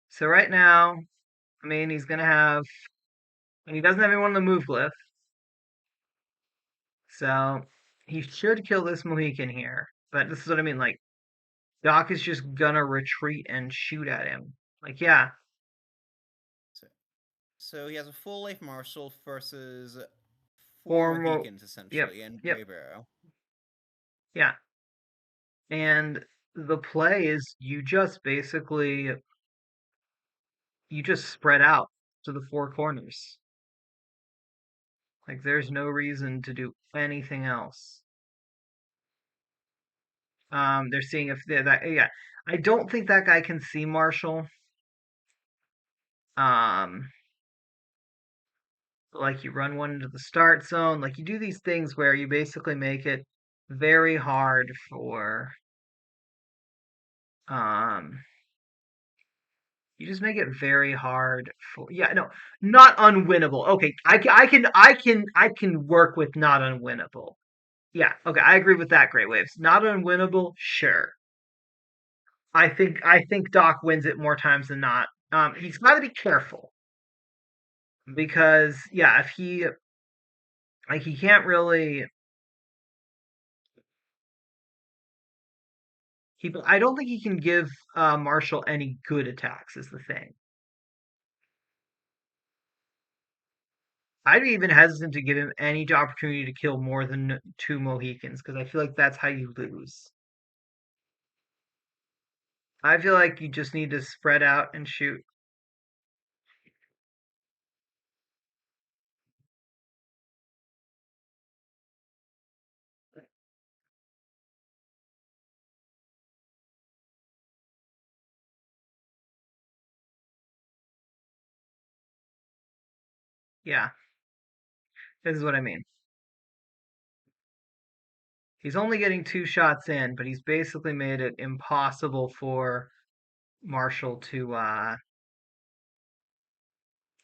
So right now, I mean, he's gonna have, and he doesn't have anyone on the move glyph, so he should kill this Mohican here. But this is what I mean, like Doc is just gonna retreat and shoot at him. Like, yeah, So he has a full life Marshall versus 4 formal. Mohicans Yep, essentially, and yep, Brave Arrow. yeah. And the play is you just spread out to the 4 corners. Like, there's no reason to do anything else. They're seeing if that. Yeah, I don't think that guy can see Marshall. Um, like you run one into the start zone. Like you do these things where you basically make it very hard for. Um, you just make it very hard for. Yeah, no, not unwinnable. Okay, I can work with not unwinnable. Yeah, okay, I agree with that. Great Waves, not unwinnable. Sure, I think Doc wins it more times than not. He's got to be careful because yeah, if he like he can't really I don't think he can give Marshall any good attacks. Is the thing. I'd be even hesitant to give him any opportunity to kill more than 2 Mohicans because I feel like that's how you lose. I feel like you just need to spread out and shoot. Yeah, this is what I mean. He's only getting 2 shots in, but he's basically made it impossible for Marshall to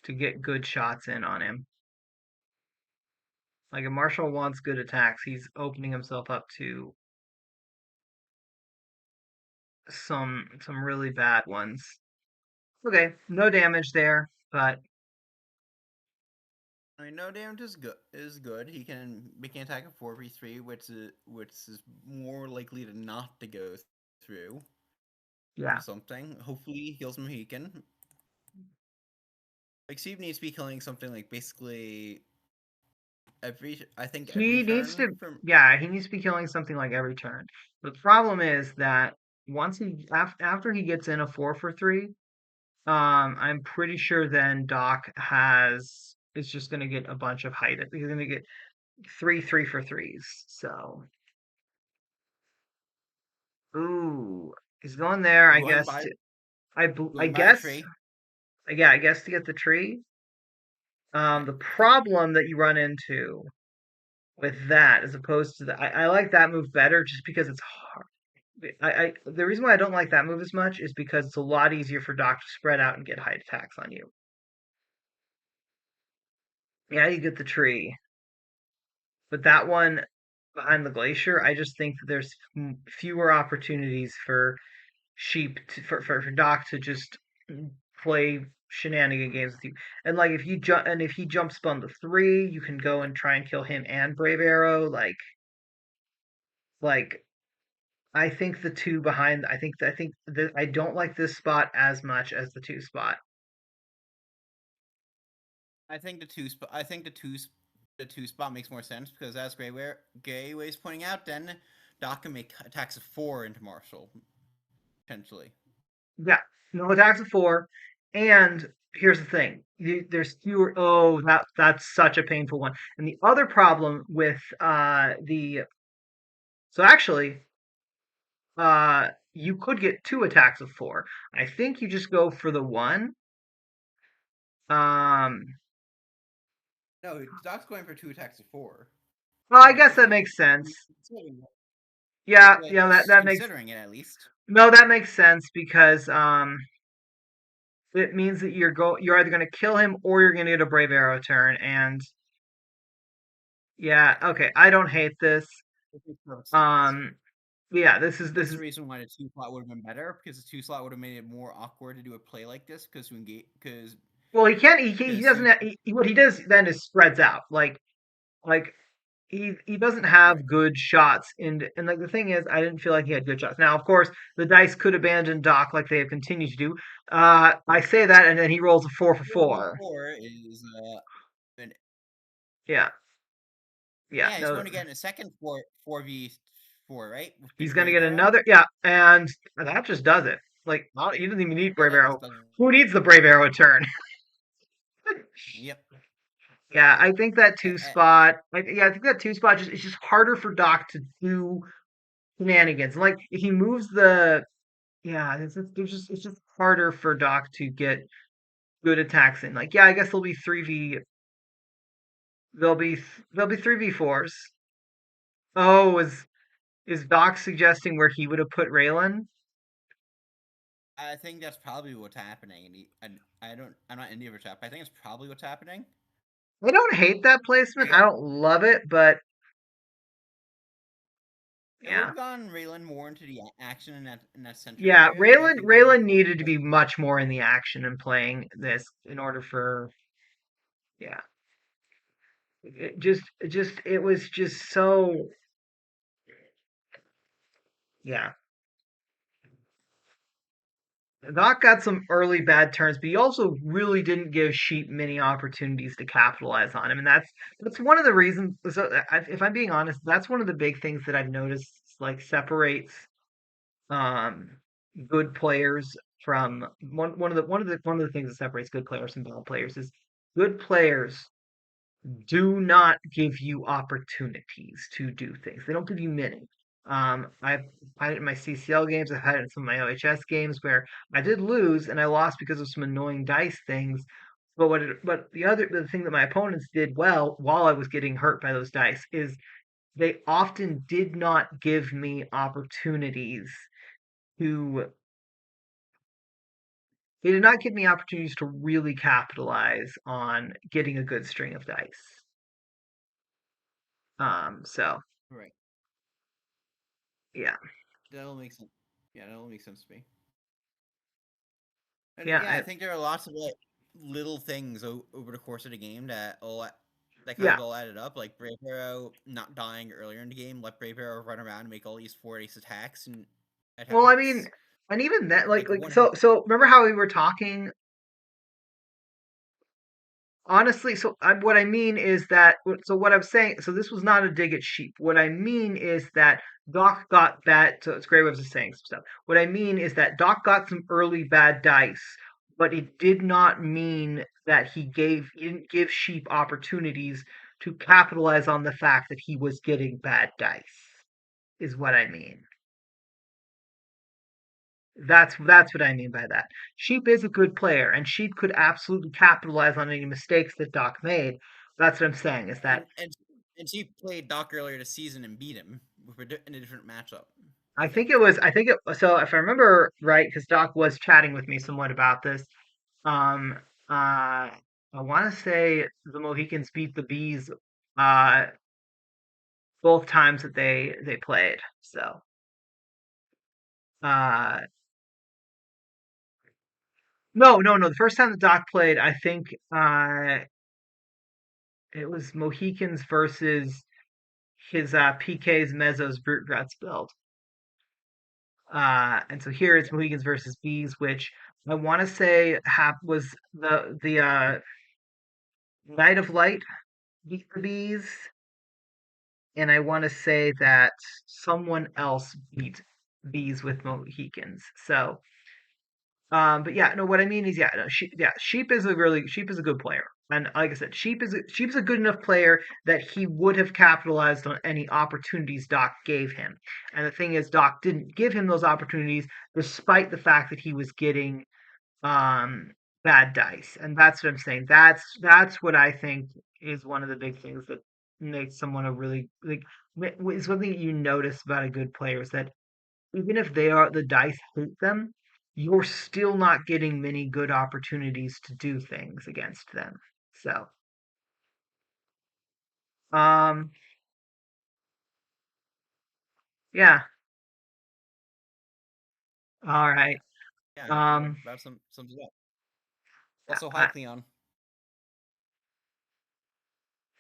get good shots in on him. Like if Marshall wants good attacks, he's opening himself up to some really bad ones. Okay, no damage there, but I mean, no damage is good. Is good. He can make an attack of 4v3, which is more likely to not to go through. yeah, Something. Hopefully, he kills him. He can. Like Steve needs to be killing something like basically every. I think every he needs turn to. from. Yeah, he needs to be killing something like every turn. The problem is that once after he gets in a 4 for 3, I'm pretty sure then Doc is just gonna get a bunch of height. He's gonna get 3 3 for 3s. So, ooh, he's going there. I Going guess. by I going by the guess. tree. Yeah, I guess to get the tree. Yeah. The problem that you run into with that, as opposed to I like that move better, just because it's hard. The reason why I don't like that move as much is because it's a lot easier for Doc to spread out and get height attacks on you. Yeah, you get the tree, but that one behind the glacier, I just think that there's fewer opportunities for for Doc to just play shenanigan games with you. And like if he jump spun the 3, you can go and try and kill him and Brave Arrow. Like I think the 2 behind. I think that I don't like this spot as much as the 2 spot. I think the two spot makes more sense because as Gray is pointing out, then Doc can make attacks of 4 into Marshall potentially. Yeah, no attacks of 4, and here's the thing: there's fewer. Oh, that's such a painful one. And the other problem with the so actually you could get 2 attacks of 4. I think you just go for the 1. Um, No, Doc's going for 2 attacks of 4. well, I No, guess if that you makes sense. considering Yeah, like yeah, just that makes considering it at least. no, that makes sense because it means that you're either going to kill him or you're going to get a Brave Arrow turn, and yeah, Yeah, okay, I don't hate this. it makes perfect sense. Um, yeah, this That's is the reason why the 2 slot would have been better because the 2 slot would have made it more awkward to do a play like this because to engage well, he can't. He because doesn't. you What he does then is spreads out. Like he doesn't have right. good shots and like the thing is I didn't feel like he had good shots. Now, of course, the dice could abandon Doc like they have continued to do. I say that and then he rolls a 4 for 4. 4v4 is an, Yeah. Yeah. yeah, he's No. going to get in a second 4v4, right? He's With going to Brave get Arrow. another, yeah, and that just does it. Like he doesn't even need Yeah, Brave that just Arrow. does. Who needs the Brave Arrow turn? Yep. Yeah, I think that Uh, 2 spot. Yeah, I think that 2 spot just it's just harder for Doc to do shenanigans. Like if he moves the yeah, it's just harder for Doc to get good attacks in. Like yeah, I guess there'll be 3v4s. Oh, is Doc suggesting where he would have put Raylan? I think that's probably what's happening. I don't. I'm not in the other chat, but I think it's probably what's happening. I don't hate that placement. I don't love it, but It would yeah. have gone Raylan more into the action in that center Yeah, area, and I think that would have Raylan worked needed to be much more in the action and playing this in order for yeah. It was just so yeah. Doc got some early bad turns, but he also really didn't give Sheep many opportunities to capitalize on him, and that's one of the reasons. So, if I'm being honest, that's one of the big things that I've noticed like separates um good players from one of the things that separates good players from bad players is good players do not give you opportunities to do things. They don't give you many. I've had it in my CCL games. I've had it in some of my OHS games where I did lose and I lost because of some annoying dice things. But the thing that my opponents did well while I was getting hurt by those dice is they often did not give me opportunities to they did not give me opportunities to really capitalize on getting a good string of dice. So Right. yeah, That'll make sense. Yeah, that'll make sense to me. And yeah, yeah, I think there are lots of like little things over the course of the game that kind yeah. of all added up. Like Brave Arrow not dying earlier in the game, let Brave Arrow run around and make all these 4 ace attacks and Well, I mean, attacks and even that, like one hit. so remember how we were talking. Honestly, what I mean is that, so what I'm saying, so this was not a dig at sheep. What I mean is that Doc got bad, so it's great ways of saying some stuff. What I mean is that Doc got some early bad dice, but it did not mean that he didn't give sheep opportunities to capitalize on the fact that he was getting bad dice, is what I mean. That's what I mean by that. Sheep is a good player, and Sheep could absolutely capitalize on any mistakes that Doc made. That's what I'm saying. Is that And she played Doc earlier this season and beat him in a different matchup. I I think think. it was. I think it. So if I remember right, because Doc was chatting with me somewhat about this. Um. I want to say the Mohicans beat the Bees. Uh. Both times that they played. So. Uh. No, no, no. The first time that Doc played, I think. It was Mohicans versus his PK's Mezzo's Brute Guts build. And so here it's Yeah. Mohegans versus Bees, which I want to say was the Knight of Light beat the Bees, and I want to say that someone else beat Bees with Mohegans. So, but yeah, no, what I mean is, Sheep is a good player, and like I said, Sheep's a good enough player that he would have capitalized on any opportunities Doc gave him. And the thing is, Doc didn't give him those opportunities, despite the fact that he was getting um bad dice, and that's what I'm saying. That's what I think is one of the big things that makes someone a really like is one thing that you notice about a good player is that even if the dice hate them, you're still not getting many good opportunities to do things against them. So, um, yeah, all right. Yeah, Um, that sums it up. I, Also, hi I, Cleon.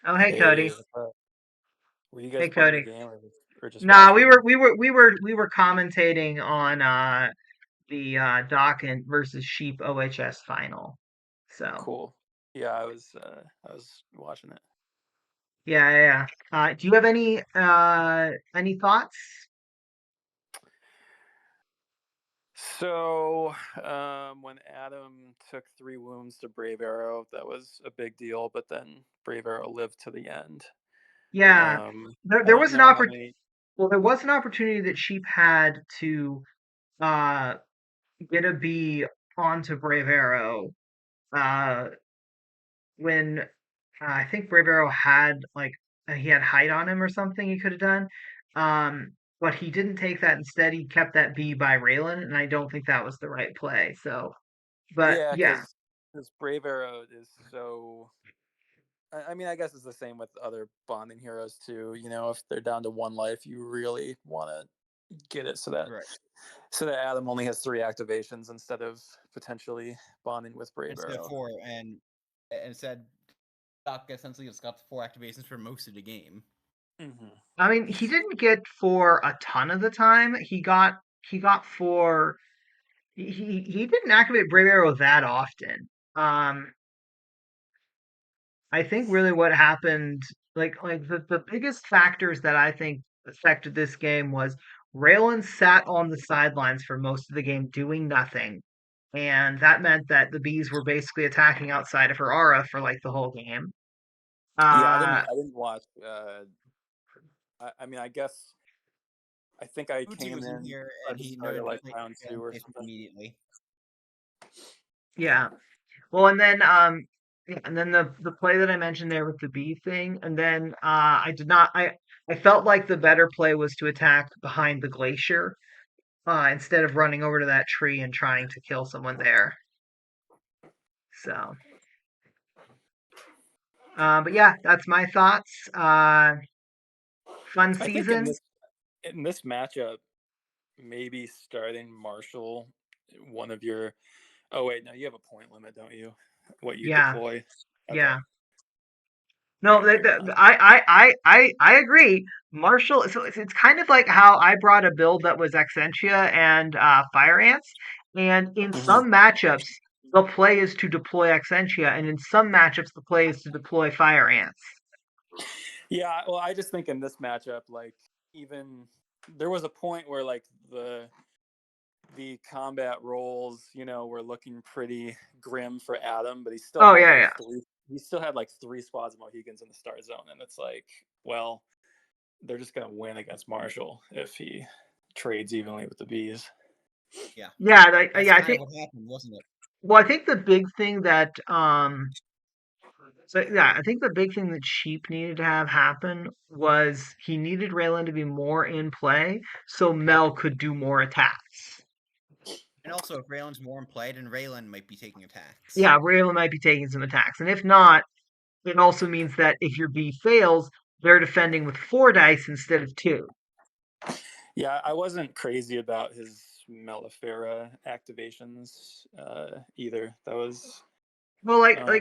oh hey Hey, Cody, what's up? Were you hey guys playing a Cody. game or just Nah, watching we the were game? we were we were we were commentating on the Dokken versus Sheep OHS final. So Cool. Yeah, I was watching it. yeah, yeah. Do you have any thoughts? So, when Adam took 3 wounds to Brave Arrow, that was a big deal, but then Brave Arrow lived to the end. Yeah, I there don't was an know how opportunity. many. Well, there was an opportunity that Sheep had to uh get a B onto Brave Arrow uh when I think Brave Arrow had he had height on him or something he could have done. But he didn't take that. Instead, he kept that B by Raylan, and I don't think that was the right play. So, but Yeah, yeah, because Brave Arrow is so. I mean, I guess it's the same with other bonding heroes too. You know, if they're down to 1 life, you really want to get it Right. so that Adam only has 3 activations instead of potentially bonding with Brave Instead of Arrow. 4, and instead Doc essentially just got the 4 activations for most of the game. Mm-hmm. I mean, he didn't get four a ton of the time. He got four. He didn't activate Brave Arrow that often. Um, I think really what happened, like the biggest factors that I think affected this game was Raylan sat on the sidelines for most of the game doing nothing. And that meant that the bees were basically attacking outside of her aura for like the whole game. Yeah, Uh, I didn't watch. I mean, I guess I think I Uzi came was in in here at and the he start of noted like that round 2 Raylan or placed something. immediately. yeah. Well, and then yeah, and then the play that I mentioned there with the bee thing, and then I felt like the better play was to attack behind the glacier instead of running over to that tree and trying to kill someone there. So, but yeah, that's my thoughts. Fun I think in season. this matchup, maybe starting Marshall, one of your. Oh wait, no, you have a point limit, don't you? What you Yeah, deploy? Okay. yeah. No, Okay, fair enough. I agree. Marshall, so it's kind of like how I brought a build that was Accentia and Fire Ants, and in Mhm. some matchups the play is to deploy Accentia, and in some matchups the play is to deploy Fire Ants. Yeah, well, I just think in this matchup, like even there was a point where like the combat rolls, were looking pretty grim for Adam, but he still Oh had yeah, like yeah. three. He still had like 3 squads of Mohegans in the start zone, and it's like, well, they're just gonna win against Marshall if he trades evenly with the bees. Yeah. Yeah, like, That's yeah, I kind of think. what happened, wasn't it? Well, I think the big thing that so yeah, I think the big thing that Sheep needed to have happen was he needed Raylan to be more in play so Mel could do more attacks. And also, if Raylan's more in play, then Raylan might be taking attacks. Yeah, Raylan might be taking some attacks. And if not, it also means that if your B fails, they're defending with 4 dice instead of 2. Yeah, I wasn't crazy about his Mellifera activations either. That was Well, like um,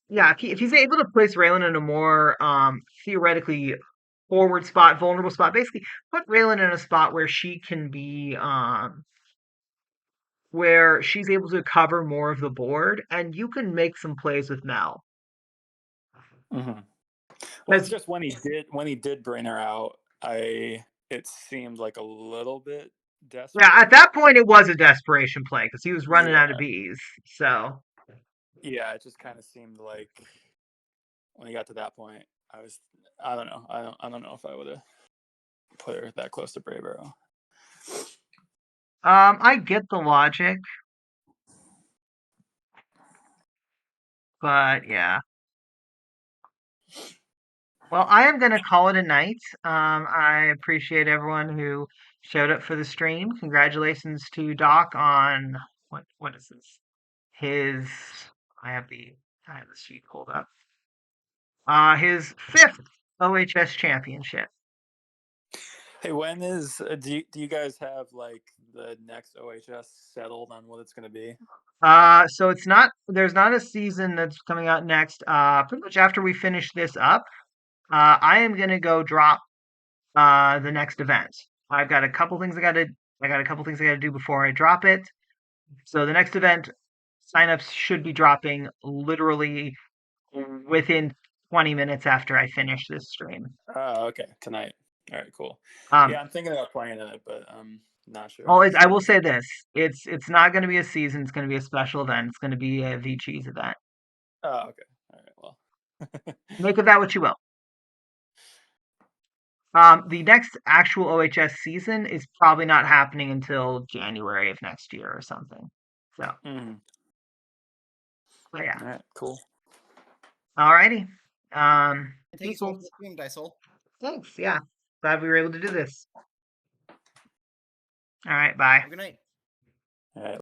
yeah, if he's able to place Raylan in a more theoretically forward spot, vulnerable spot, basically put Raylan in a spot where she can be where she's able to cover more of the board, and you can make some plays with Mel. mhm. Well, it's Because just when he did bring her out, it seemed like a little bit yeah, desperate. at that point it was a desperation play because he was running out of Yeah, bees. So yeah, it just kind of seemed like when he got to that point, I don't know, I don't know if I would have put her that close to Brave Arrow. I get the logic, but yeah. Well, I am going to call it a night. I appreciate everyone who showed up for the stream. Congratulations to Doc on what is this? His I have the sheet pulled up. His 5th OHS championship. Hey, when is do you guys have like the next OHS settled on what it's going to be? So there's not a season that's coming out next. Pretty much after we finish this up, I am gonna go drop the next event. I've got a couple things I got a couple things I gotta do before I drop it. So the next event signups should be dropping literally within 20 minutes after I finish this stream. Oh, okay, tonight. All right, cool. Um, Yeah, I'm thinking about playing in it, but I'm not sure. I So, will say this: it's not going to be a season. It's going to be a special event. It's going to be a V Cheese event. oh, okay. All right. Well, Make of that what you will. The next actual OHS season is probably not happening until January of next year or something. So, mhm. but yeah. All right, cool. Alrighty. And thank you so much People, for the stream, Dysol. thanks. Yeah. Glad we were able to do this. All right. Bye. Have a good night. All right.